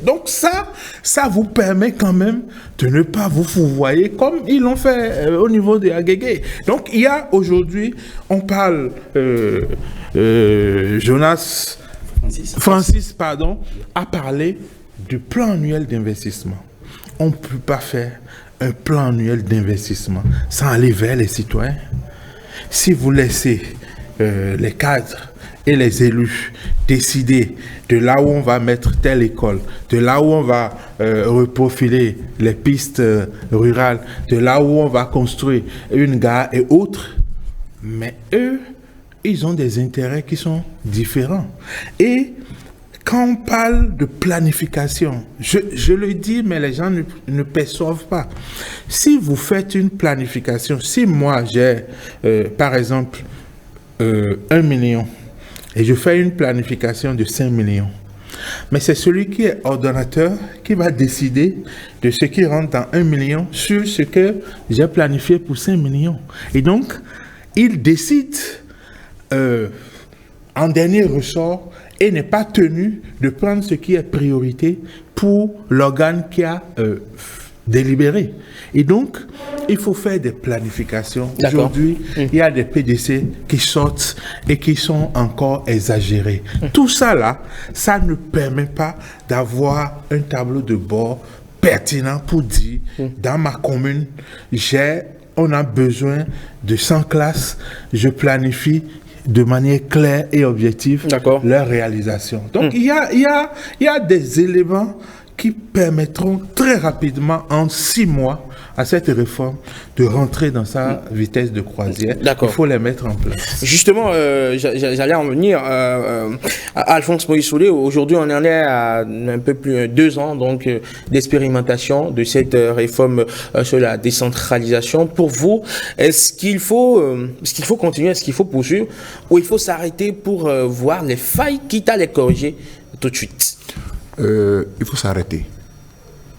Donc ça vous permet quand même de ne pas vous fouvoyer comme ils l'ont fait au niveau de Agégué. Donc, il y a aujourd'hui, on parle... Francis, a parlé du plan annuel d'investissement. On ne peut pas faire un plan annuel d'investissement sans aller vers les citoyens, si vous laissez les cadres et les élus décider de là où on va mettre telle école, de là où on va reprofiler les pistes rurales, de là où on va construire une gare et autres, mais eux, ils ont des intérêts qui sont différents. Et quand on parle de planification, je le dis, mais les gens ne perçoivent pas. Si vous faites une planification, si moi j'ai, par exemple, 1 million, et je fais une planification de 5 millions, mais c'est celui qui est ordonnateur qui va décider de ce qui rentre dans 1 million sur ce que j'ai planifié pour 5 millions. Et donc, il décide en dernier ressort et n'est pas tenu de prendre ce qui est priorité pour l'organe qui a délibéré. Et donc, il faut faire des planifications. Aujourd'hui, il y a des PDC qui sortent et qui sont encore exagérés. Tout ça là, ça ne permet pas d'avoir un tableau de bord pertinent pour dire, dans ma commune, on a besoin de 100 classes, je planifie de manière claire et objective leur réalisation. Donc, il y a des éléments qui permettront très rapidement, en 6 mois, à cette réforme de rentrer dans sa vitesse de croisière. Il faut les mettre en place. Justement, j'allais en venir. Alphonse Moïse Soulé, aujourd'hui, on en est à un peu plus de 2 ans donc d'expérimentation de cette réforme sur la décentralisation. Pour vous, est-ce qu'il faut continuer, est-ce qu'il faut poursuivre, ou il faut s'arrêter pour voir les failles, quitte à les corriger tout de suite? Il faut s'arrêter.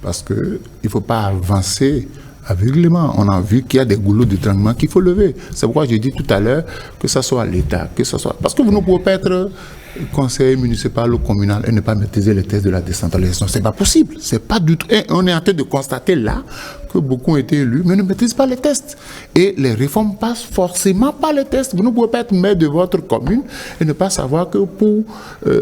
Parce qu'il ne faut pas avancer aveuglément. On a vu qu'il y a des goulots de d'étranglement qu'il faut lever. C'est pourquoi j'ai dit tout à l'heure que ce soit l'État, que ce soit... Parce que vous ne pouvez pas être conseiller municipal ou communal et ne pas maîtriser les tests de la décentralisation. Ce n'est pas possible. C'est pas du tout... Et on est en train de constater là que beaucoup ont été élus, mais ne maîtrisent pas les tests. Et les réformes passent forcément par les tests. Vous ne pouvez pas être maire de votre commune et ne pas savoir que pour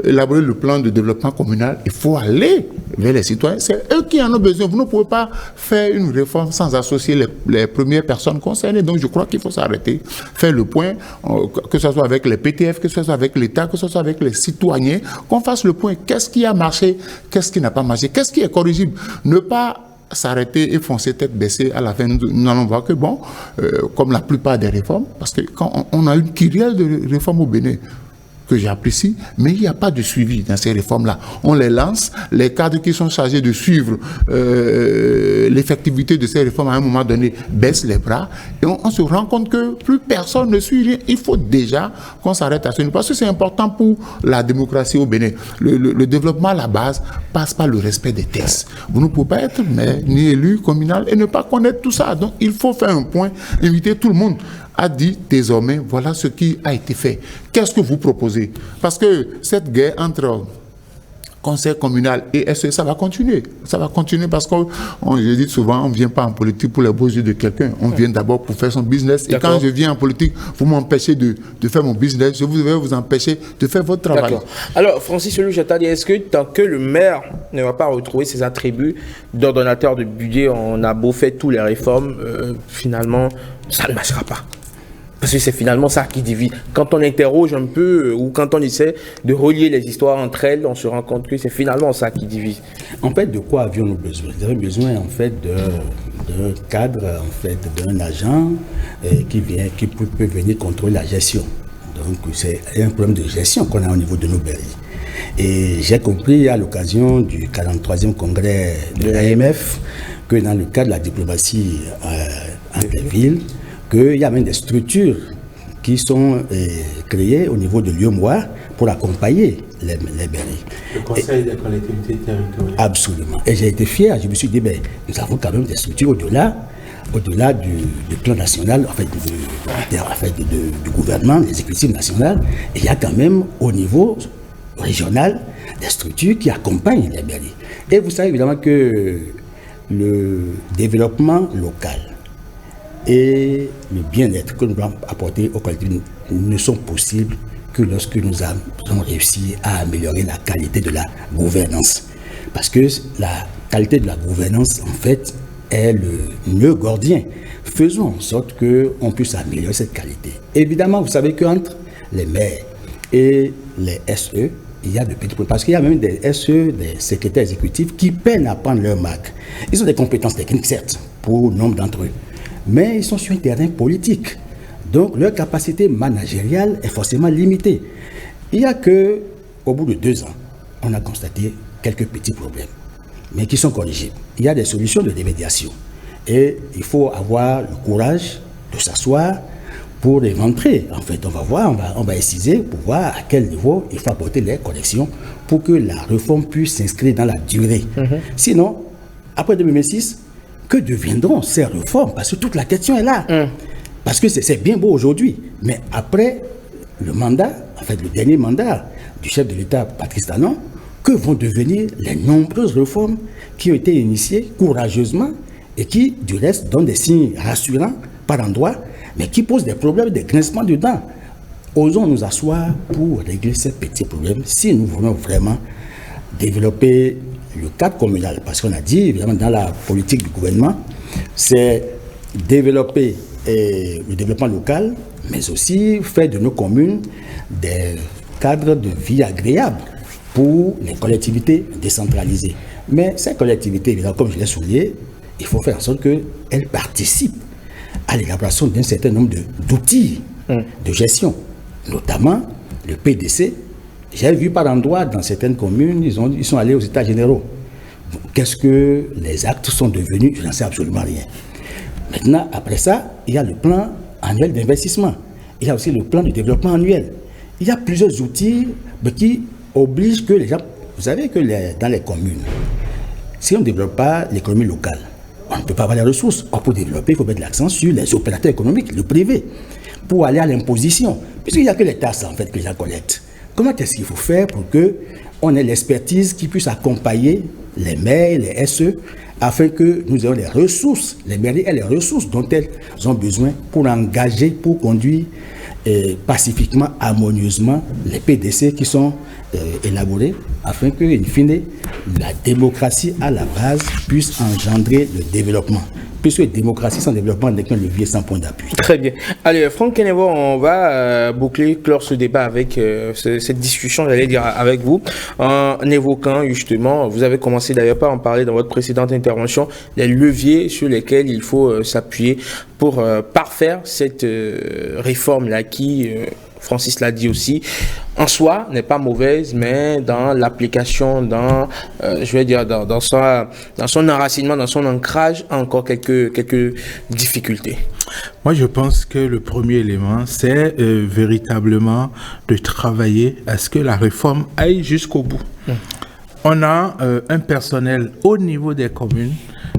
élaborer le plan de développement communal, il faut aller vers les citoyens. C'est eux qui en ont besoin. Vous ne pouvez pas faire une réforme sans associer les premières personnes concernées. Donc je crois qu'il faut s'arrêter, faire le point, que ce soit avec les PTF, que ce soit avec l'État, que ce soit avec les citoyens, qu'on fasse le point. Qu'est-ce qui a marché, qu'est-ce qui n'a pas marché, qu'est-ce qui est corrigible. Ne pas s'arrêter et foncer tête baissée. À la fin, nous allons voir que bon, comme la plupart des réformes, parce que quand on a une kyrielle de réformes au Bénin, que j'apprécie, mais il n'y a pas de suivi dans ces réformes-là. On les lance, les cadres qui sont chargés de suivre l'effectivité de ces réformes à un moment donné baissent les bras et on se rend compte que plus personne ne suit rien. Il faut déjà qu'on s'arrête à ce niveau parce que c'est important pour la démocratie au Bénin. Le développement à la base passe par le respect des textes. Vous ne pouvez pas être maire ni élu communal et ne pas connaître tout ça. Donc il faut faire un point, inviter tout le monde a dit désormais, voilà ce qui a été fait. Qu'est-ce que vous proposez? Parce que cette guerre entre conseil communal et SE, ça va continuer. Ça va continuer parce que, je dis souvent, on ne vient pas en politique pour les beaux yeux de quelqu'un. On vient d'abord pour faire son business. Et quand je viens en politique, vous m'empêchez de faire mon business. Je vais vous empêcher de faire votre travail. Alors, Francis Oluchatali, est-ce que tant que le maire ne va pas retrouver ses attributs d'ordonnateur de budget, on a beau faire toutes les réformes, finalement, ça ne marchera pas? Parce que c'est finalement ça qui divise. Quand on interroge un peu, ou quand on essaie de relier les histoires entre elles, on se rend compte que c'est finalement ça qui divise. En fait, de quoi avions-nous besoin? Nous avions besoin, en fait, d'un cadre, en fait, d'un agent qui peut venir contrôler la gestion. Donc, c'est un problème de gestion qu'on a au niveau de nos mairies. Et j'ai compris à l'occasion du 43e congrès de l'AMF que dans le cadre de la diplomatie entre les villes, qu'il y a même des structures qui sont créées au niveau de l'UEMOA pour accompagner les mairies. Le Conseil des collectivités territoriales. Absolument. Et j'ai été fier, je me suis dit, nous avons quand même des structures au-delà du plan national, en fait, du gouvernement, des exécutifs nationaux. Et il y a quand même au niveau régional des structures qui accompagnent les mairies. Et vous savez évidemment que le développement local et le bien-être que nous devons apporter aux collectivités ne sont possibles que lorsque nous avons réussi à améliorer la qualité de la gouvernance. Parce que la qualité de la gouvernance, en fait, est le nœud gordien. Faisons en sorte qu'on puisse améliorer cette qualité. Évidemment, vous savez qu'entre les maires et les SE, il y a de petits problèmes. Parce qu'il y a même des SE, des secrétaires exécutifs, qui peinent à prendre leur marque. Ils ont des compétences techniques, certes, pour nombre d'entre eux. Mais ils sont sur un terrain politique. Donc, leur capacité managériale est forcément limitée. Il y a que, au bout de 2 ans, on a constaté quelques petits problèmes, mais qui sont corrigibles. Il y a des solutions de démédiation. Et il faut avoir le courage de s'asseoir pour les rentrer. En fait, on va voir, on va essayer pour voir à quel niveau il faut apporter les corrections pour que la réforme puisse s'inscrire dans la durée. Sinon, après 2026, que deviendront ces réformes? Parce que toute la question est là. Parce que c'est bien beau aujourd'hui, mais après le mandat, en fait le dernier mandat du chef de l'État, Patrice Talon, que vont devenir les nombreuses réformes qui ont été initiées courageusement et qui, du reste, donnent des signes rassurants par endroits, mais qui posent des problèmes, des grincements dedans. Osons nous asseoir pour régler ces petits problèmes si nous voulons vraiment développer le cadre communal. Parce qu'on a dit, évidemment, dans la politique du gouvernement, c'est développer le développement local, mais aussi faire de nos communes des cadres de vie agréables pour les collectivités décentralisées. Mais ces collectivités, évidemment, comme je l'ai souligné, il faut faire en sorte qu'elles participent à l'élaboration d'un certain nombre d'outils de gestion, notamment le PDC. J'ai vu par endroits dans certaines communes, ils sont allés aux états généraux. Qu'est-ce que les actes sont devenus? Je n'en sais absolument rien. Maintenant, après ça, il y a le plan annuel d'investissement. Il y a aussi le plan de développement annuel. Il y a plusieurs outils qui obligent que les gens... Vous savez que dans les communes, si on ne développe pas l'économie locale, on ne peut pas avoir les ressources. Or, pour développer, il faut mettre l'accent sur les opérateurs économiques, le privé, pour aller à l'imposition. Puisqu'il n'y a que les taxes, en fait, que les gens collectent. Comment est-ce qu'il faut faire pour qu'on ait l'expertise qui puisse accompagner les maires, les SE, afin que nous ayons les ressources, les mairies aient les ressources dont elles ont besoin pour engager, pour conduire pacifiquement, harmonieusement les PDC qui sont élaborés, afin que, in fine, la démocratie à la base puisse engendrer le développement. Puisque démocratie sans développement n'est qu'un levier sans point d'appui. Très bien. Allez, Franck Kenevo, on va clore ce débat avec cette discussion, j'allais dire, avec vous, en évoquant justement, vous avez commencé d'ailleurs par en parler dans votre précédente intervention, les leviers sur lesquels il faut s'appuyer pour parfaire cette réforme-là qui... Francis l'a dit aussi, en soi n'est pas mauvaise, mais dans l'application, dans son enracinement, dans son ancrage, encore quelques difficultés. Moi, je pense que le premier élément, c'est véritablement de travailler à ce que la réforme aille jusqu'au bout. On a un personnel au niveau des communes,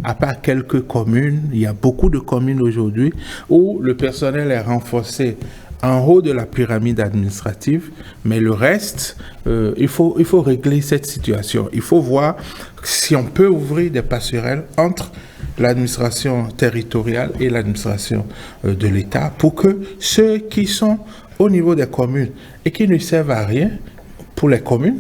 à part quelques communes, il y a beaucoup de communes aujourd'hui où le personnel est renforcé en haut de la pyramide administrative, mais le reste, il faut régler cette situation. Il faut voir si on peut ouvrir des passerelles entre l'administration territoriale et l'administration de l'État pour que ceux qui sont au niveau des communes et qui ne servent à rien pour les communes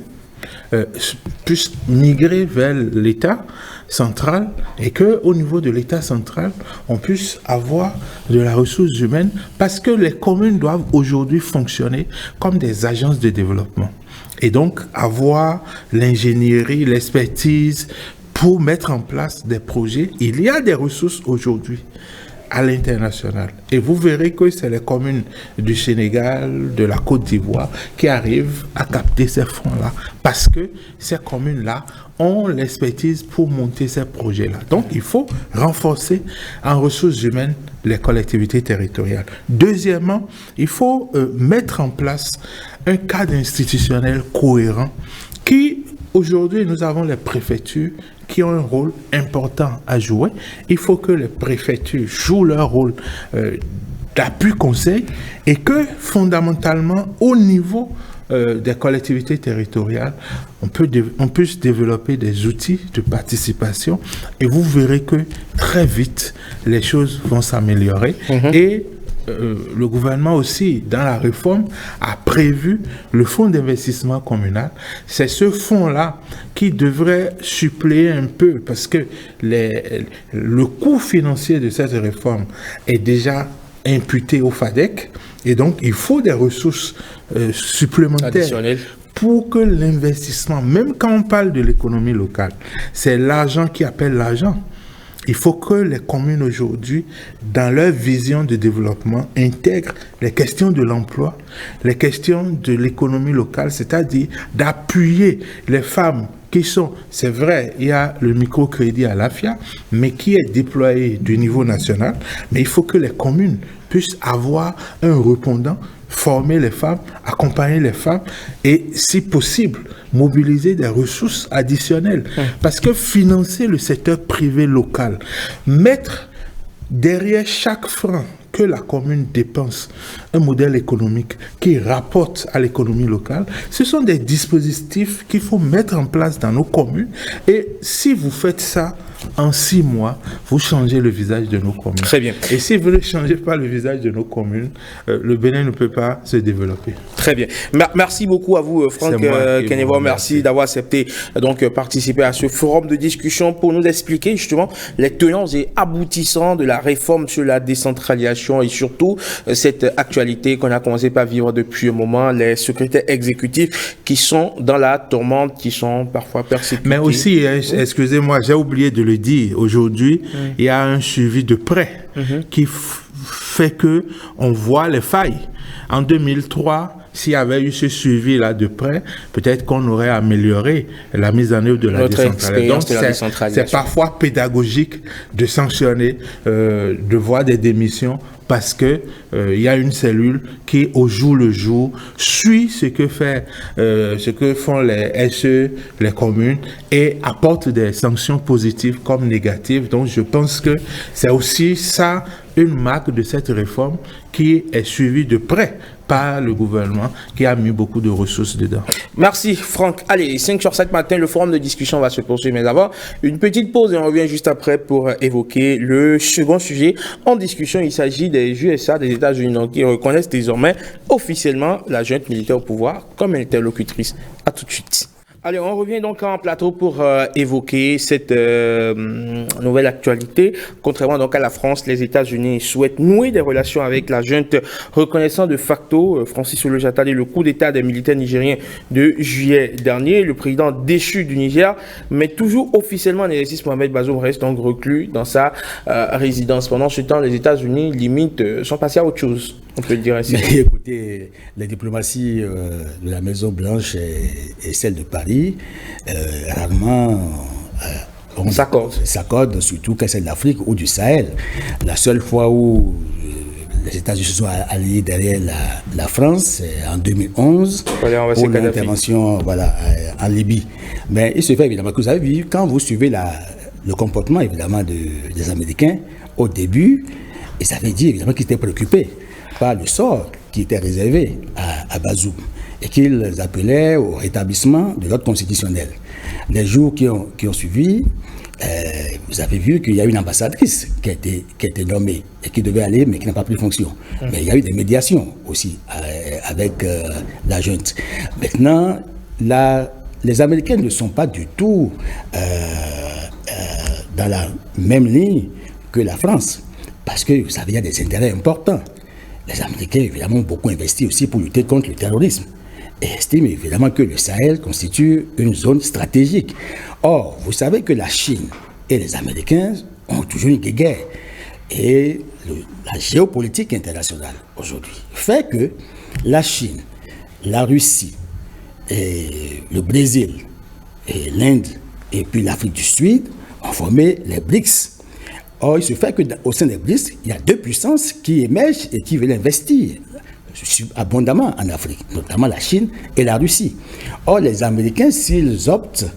puissent migrer vers l'État central et qu'au niveau de l'État central, on puisse avoir de la ressource humaine parce que les communes doivent aujourd'hui fonctionner comme des agences de développement. Et donc, avoir l'ingénierie, l'expertise pour mettre en place des projets. Il y a des ressources aujourd'hui à l'international. Et vous verrez que c'est les communes du Sénégal, de la Côte d'Ivoire qui arrivent à capter ces fonds-là parce que ces communes-là ont l'expertise pour monter ces projets-là. Donc, il faut renforcer en ressources humaines les collectivités territoriales. Deuxièmement, il faut mettre en place un cadre institutionnel cohérent qui, aujourd'hui, nous avons les préfectures qui ont un rôle important à jouer. Il faut que les préfectures jouent leur rôle d'appui conseil et que, fondamentalement, au niveau des collectivités territoriales, on puisse développer des outils de participation et vous verrez que très vite, les choses vont s'améliorer et le gouvernement aussi, dans la réforme, a prévu le fonds d'investissement communal. C'est ce fonds-là qui devrait suppléer un peu, parce que le coût financier de cette réforme est déjà imputé au FADEC, et donc il faut des ressources supplémentaires pour que l'investissement, même quand on parle de l'économie locale, c'est l'argent qui appelle l'argent. Il faut que les communes aujourd'hui, dans leur vision de développement, intègrent les questions de l'emploi, les questions de l'économie locale, c'est-à-dire d'appuyer les femmes qui sont, c'est vrai, il y a le microcrédit à l'AFIA, mais qui est déployé du niveau national, mais il faut que les communes puissent avoir un répondant, former les femmes, accompagner les femmes et, si possible, mobiliser des ressources additionnelles. Parce que financer le secteur privé local, mettre derrière chaque franc que la commune dépense un modèle économique qui rapporte à l'économie locale, ce sont des dispositifs qu'il faut mettre en place dans nos communes. Et si vous faites ça en 6 mois, vous changez le visage de nos communes. Très bien. Et si vous ne changez pas le visage de nos communes, le Bénin ne peut pas se développer. Très bien. Merci beaucoup à vous, Franck Kenevo. Merci d'avoir accepté donc participer à ce forum de discussion pour nous expliquer justement les tenants et aboutissants de la réforme sur la décentralisation et surtout cette actualité qu'on a commencé par vivre depuis un moment, les secrétaires exécutifs qui sont dans la tourmente, qui sont parfois persécutés. Mais aussi, excusez-moi, j'ai oublié de le dire, aujourd'hui, il y a un suivi de près qui fait que on voit les failles. En 2003, s'il y avait eu ce suivi-là de près, peut-être qu'on aurait amélioré la mise en œuvre de la décentralisation. Donc, c'est parfois pédagogique de sanctionner, de voir des démissions, parce que il y a une cellule qui, au jour le jour, suit ce que font les SE, les communes, et apporte des sanctions positives comme négatives. Donc, je pense que c'est aussi ça une marque de cette réforme qui est suivie de près par le gouvernement qui a mis beaucoup de ressources dedans. Merci Franck. Allez, 5h07 matin, le forum de discussion va se poursuivre, mais avant, une petite pause et on revient juste après pour évoquer le second sujet en discussion. Il s'agit des USA, des États-Unis, qui reconnaissent désormais officiellement la junte militaire au pouvoir comme interlocutrice. À tout de suite. Allez, on revient donc en plateau pour évoquer cette nouvelle actualité. Contrairement donc à la France, les États-Unis souhaitent nouer des relations avec la junte, reconnaissant de facto, Francis Ologiatta, attendait le coup d'État des militaires nigériens de juillet dernier. Le président déchu du Niger, mais toujours officiellement en exercice, Mohamed Bazoum reste donc reclus dans sa résidence. Pendant ce temps, les États-Unis, limite, sont passés à autre chose. On peut le dire ainsi. Mais écoutez, la diplomatie de la Maison-Blanche et celle de Paris, rarement on s'accorde, surtout quand c'est de l'Afrique ou du Sahel. La seule fois où les États-Unis se sont alliés derrière la France, en 2011, pour l'intervention en Libye. Mais il se fait évidemment que vous avez vu, quand vous suivez le comportement évidemment des Américains, au début, ils avaient dit évidemment qu'ils étaient préoccupés par le sort qui était réservé à Bazoum et qu'ils appelaient au rétablissement de l'ordre constitutionnel. Les jours qui ont suivi, vous avez vu qu'il y a une ambassadrice qui a été nommée et qui devait aller mais qui n'a pas pris fonction. Mais il y a eu des médiations aussi avec la junte. Maintenant, les Américains ne sont pas du tout dans la même ligne que la France parce que vous savez, il y a des intérêts importants. Les Américains, évidemment, ont beaucoup investi aussi pour lutter contre le terrorisme et estiment évidemment que le Sahel constitue une zone stratégique. Or, vous savez que la Chine et les Américains ont toujours une guerre. Et la géopolitique internationale aujourd'hui fait que la Chine, la Russie, et le Brésil, et l'Inde, et puis l'Afrique du Sud ont formé les BRICS. Or, il se fait qu'au sein des BRICS, il y a deux puissances qui émergent et qui veulent investir abondamment en Afrique, notamment la Chine et la Russie. Or, les Américains, s'ils optent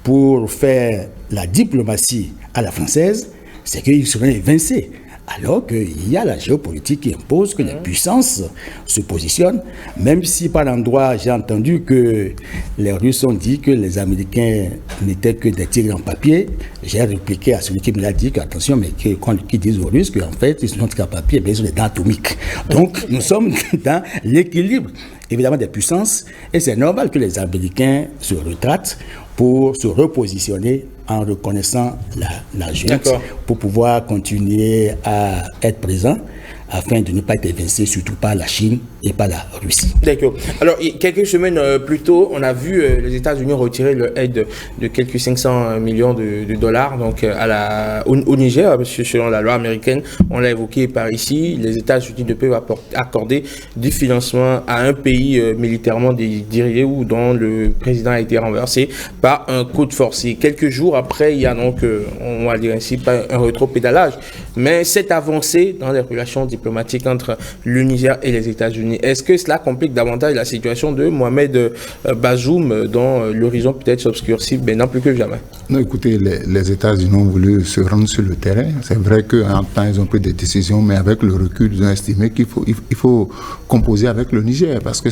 pour faire la diplomatie à la française, c'est qu'ils seraient évincés alors qu'il y a la géopolitique qui impose que les puissances se positionnent, même si par l'endroit j'ai entendu que les Russes ont dit que les Américains n'étaient que des tigres en papier. J'ai répliqué à celui qui me l'a dit qu'attention, mais qui disent aux Russes qu'en fait ils sont tigres en papier, mais ils sont des dents atomiques. Donc nous sommes dans l'équilibre évidemment des puissances, et c'est normal que les Américains se retraitent pour se repositionner en reconnaissant la junte, pour pouvoir continuer à être présent afin de ne pas être évincé, surtout par la Chine et par la Russie. D'accord. Alors, quelques semaines plus tôt, on a vu les États-Unis retirer leur aide de quelques 500 millions de dollars donc, au Niger, parce que selon la loi américaine, on l'a évoqué par ici, les États-Unis ne peuvent accorder du financement à un pays militairement dirigé ou dont le président a été renversé par un coup de force. Et quelques jours après, il y a donc, on va dire ainsi, pas un rétropédalage, mais cette avancée dans les relations diplomatiques entre le Niger et les États-Unis, est-ce que cela complique davantage la situation de Mohamed Bazoum, dont l'horizon peut-être s'obscurcit maintenant plus que jamais? Non, écoutez, les États-Unis ont voulu se rendre sur le terrain. C'est vrai qu'en temps, ils ont pris des décisions, mais avec le recul, ils ont estimé qu'il faut composer avec le Niger, parce que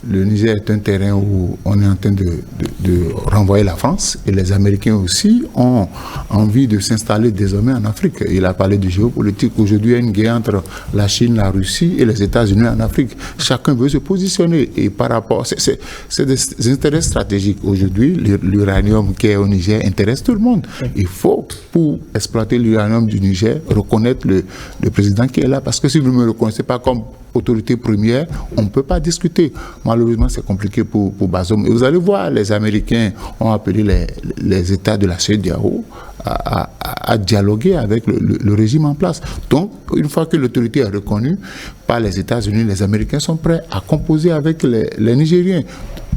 le Niger est un terrain où on est en train de renvoyer la France, et les Américains aussi ont envie de s'installer désormais en Afrique. Il a parlé de géopolitique. Aujourd'hui, il y a une guerre entre la Chine, la Russie et les États-Unis en Afrique. Chacun veut se positionner, et par rapport, c'est des intérêts stratégiques. Aujourd'hui, l'uranium qui est au Niger intéresse tout le monde. Il faut, pour exploiter l'uranium du Niger, reconnaître le président qui est là, parce que si vous ne me reconnaissez pas comme autorité première, on ne peut pas discuter. Malheureusement, c'est compliqué pour Bazoum. Et vous allez voir, les Américains ont appelé les États de la CEDEAO à dialoguer avec le régime en place. Donc, une fois que l'autorité est reconnue par les États-Unis, les Américains sont prêts à composer avec les Nigériens.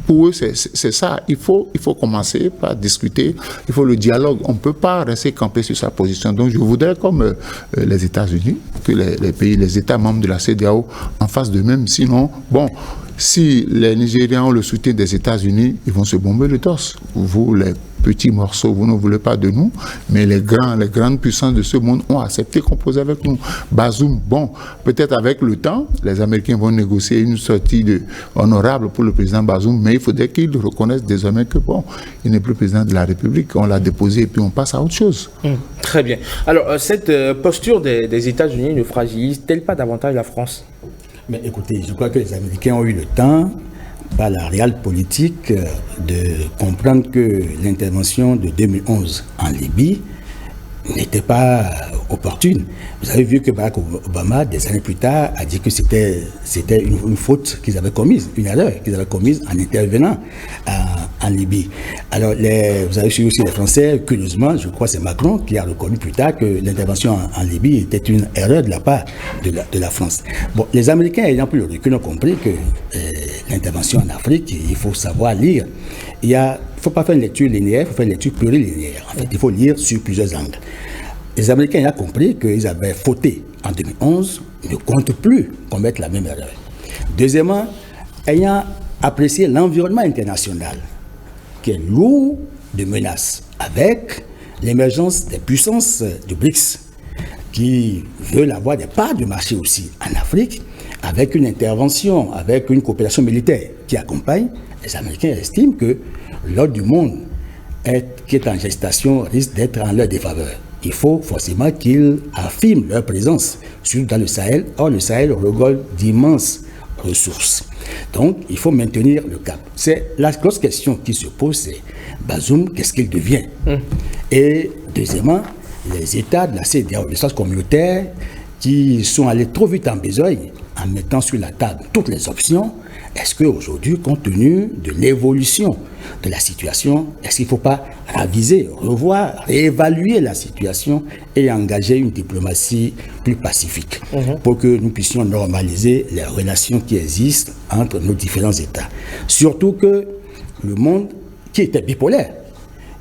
Pour eux, c'est ça. Il faut commencer par discuter. Il faut le dialogue. On ne peut pas rester campé sur sa position. Donc, je voudrais, comme les États-Unis, que les États membres de la CEDEAO en fassent de même. Sinon, bon, si les Nigériens ont le soutien des États-Unis, ils vont se bomber le torse. Vous, les petits morceaux, vous ne voulez pas de nous, mais les grandes puissances de ce monde ont accepté de composer avec nous. Bazoum, bon, peut-être avec le temps, les Américains vont négocier une sortie honorable pour le président Bazoum, mais il faudrait qu'ils reconnaissent désormais que, bon, il n'est plus président de la République, on l'a déposé et puis on passe à autre chose. Très bien. Alors, cette posture des États-Unis ne fragilise-t-elle pas davantage la France? Mais écoutez, je crois que les Américains ont eu le temps, par la réelle politique, de comprendre que l'intervention de 2011 en Libye n'était pas opportune. Vous avez vu que Barack Obama, des années plus tard, a dit que c'était une faute qu'ils avaient commise, une erreur qu'ils avaient commise en intervenant en Libye. Alors, vous avez suivi aussi les Français, curieusement, je crois que c'est Macron qui a reconnu plus tard que l'intervention en Libye était une erreur de la part de la France. Bon, les Américains, ayant plus le recul, ont compris que l'intervention en Afrique, il faut savoir lire. Il ne faut pas faire une lecture linéaire, il faut faire une lecture plurilinéaire. En fait, il faut lire sur plusieurs angles. Les Américains ont compris qu'ils avaient fauté en 2011, ne comptent plus commettre la même erreur. Deuxièmement, ayant apprécié l'environnement international, qui est lourd de menaces, avec l'émergence des puissances du BRICS, qui veulent avoir des parts de marché aussi en Afrique, avec une intervention, avec une coopération militaire qui accompagne, les Américains estiment que l'ordre du monde qui est en gestation risque d'être en leur défaveur. Il faut forcément qu'ils affirment leur présence, surtout dans le Sahel. Or, le Sahel regorge d'immenses ressources. Donc, il faut maintenir le cap. C'est la grosse question qui se pose, c'est Bazoum, qu'est-ce qu'il devient? Et deuxièmement, les États de la CEDEAO, les forces communautaires, qui sont allés trop vite en besogne, en mettant sur la table toutes les options, est-ce qu'aujourd'hui, compte tenu de l'évolution de la situation, est-ce qu'il ne faut pas raviser, revoir, réévaluer la situation et engager une diplomatie plus pacifique pour que nous puissions normaliser les relations qui existent entre nos différents États? Surtout que le monde qui était bipolaire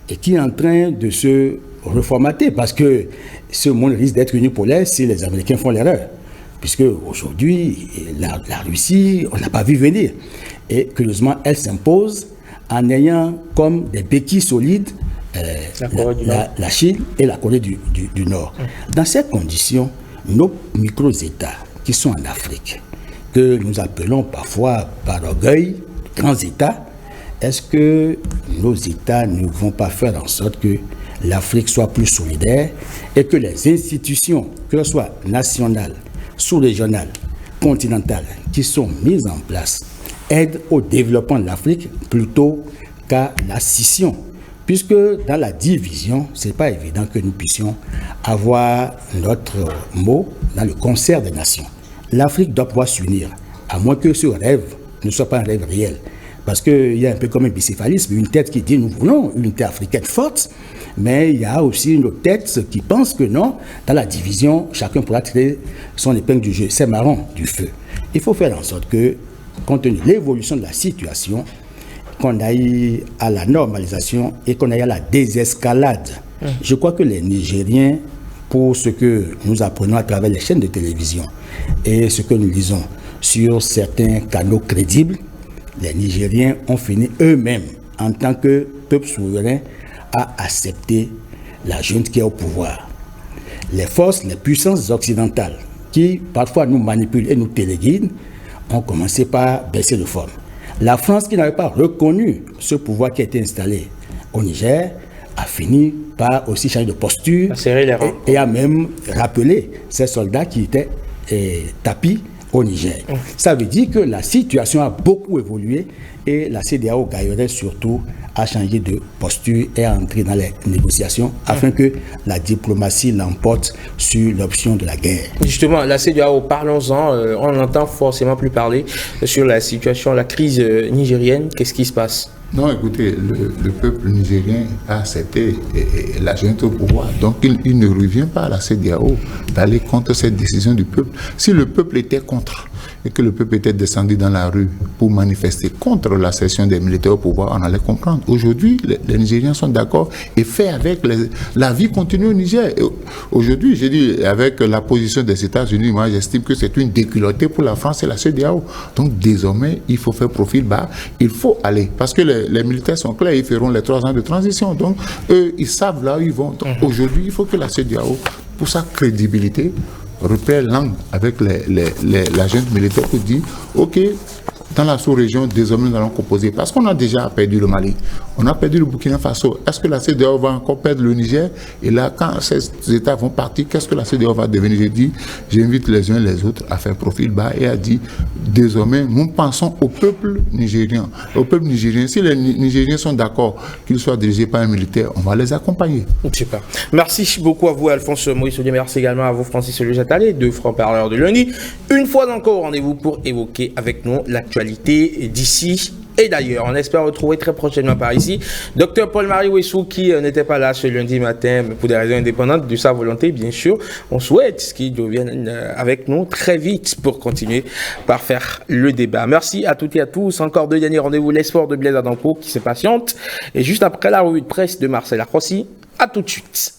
et qui est en train de se reformater, parce que ce monde risque d'être unipolaire si les Américains font l'erreur. Puisque aujourd'hui, la Russie, on n'a pas vu venir. Et curieusement, elle s'impose en ayant comme des béquilles solides la Chine et la Corée du Nord. Dans ces conditions, nos micro-États qui sont en Afrique, que nous appelons parfois par orgueil grands États, est-ce que nos États ne vont pas faire en sorte que l'Afrique soit plus solidaire et que les institutions, que ce soit nationales, sous-régionales, continentales, qui sont mises en place, aident au développement de l'Afrique plutôt qu'à la scission? Puisque dans la division, ce n'est pas évident que nous puissions avoir notre mot dans le concert des nations. L'Afrique doit pouvoir s'unir, à moins que ce rêve ne soit pas un rêve réel. Parce qu'il y a un peu comme un bicéphalisme, une tête qui dit nous voulons une unité africaine forte, mais il y a aussi une autre tête qui pense que non, dans la division, chacun pourra tirer son épingle du jeu. C'est marrant du feu. Il faut faire en sorte que, compte tenu de l'évolution de la situation, qu'on aille à la normalisation et qu'on aille à la désescalade. Je crois que les Nigériens, pour ce que nous apprenons à travers les chaînes de télévision et ce que nous lisons sur certains canaux crédibles, les Nigériens ont fini eux-mêmes, en tant que peuple souverain, à accepter la junte qui est au pouvoir. Les forces, les puissances occidentales, qui parfois nous manipulent et nous téléguident, ont commencé par baisser de forme. La France, qui n'avait pas reconnu ce pouvoir qui a été installé au Niger, a fini par aussi changer de posture et a même rappelé ces soldats qui étaient tapis au Niger. Ça veut dire que la situation a beaucoup évolué et la CEDEAO gagnerait surtout à changer de posture et à entrer dans les négociations afin que la diplomatie l'emporte sur l'option de la guerre. Justement, la CEDEAO, parlons-en, on n'entend forcément plus parler sur la situation, la crise nigérienne. Qu'est-ce qui se passe? Non, écoutez, le peuple nigérien a accepté la junte au pouvoir. Donc, il ne revient pas à la CEDEAO d'aller contre cette décision du peuple. Si le peuple était contre et que le peuple était descendu dans la rue pour manifester contre la cession des militaires au pouvoir, on allait comprendre. Aujourd'hui, les Nigériens sont d'accord et fait avec la vie continue au Niger. Aujourd'hui, j'ai dit, avec la position des États-Unis, moi, j'estime que c'est une déculottée pour la France et la CEDEAO. Donc, désormais, il faut faire profil bas. Il faut aller. Parce que les militaires sont clairs, ils feront les 3 ans de transition. Donc, eux, ils savent là où ils vont. Donc, aujourd'hui, il faut que la CEDEAO, pour sa crédibilité, repère langue avec la junte militaire pour dire, OK, dans la sous-région, désormais, nous allons composer. Parce qu'on a déjà perdu le Mali, on a perdu le Burkina Faso. Est-ce que la CEDEAO va encore perdre le Niger? Et là, quand ces États vont partir, qu'est-ce que la CEDEAO va devenir? J'ai dit, j'invite les uns et les autres à faire profil bas et à dire, désormais, nous pensons au peuple nigérien. Au peuple nigérien, si les Nigériens sont d'accord qu'ils soient dirigés par un militaire, on va les accompagner. Super. Merci beaucoup à vous, Alphonse Maurice Odier. Merci également à vous, Francis Olujatale, 2 francs-parleurs de lundi. Une fois encore, rendez-vous pour évoquer avec nous l'actualité d'ici et d'ailleurs. On espère retrouver très prochainement par ici Dr Paul-Marie Ouessou, qui n'était pas là ce lundi matin pour des raisons indépendantes de sa volonté, bien sûr. On souhaite qu'il revienne avec nous très vite pour continuer par faire le débat. Merci à toutes et à tous. Encore 2 derniers rendez-vous, l'espoir de Blaise Adanko qui se patiente. Et juste après la revue de presse de Marcel Arrossi, à tout de suite.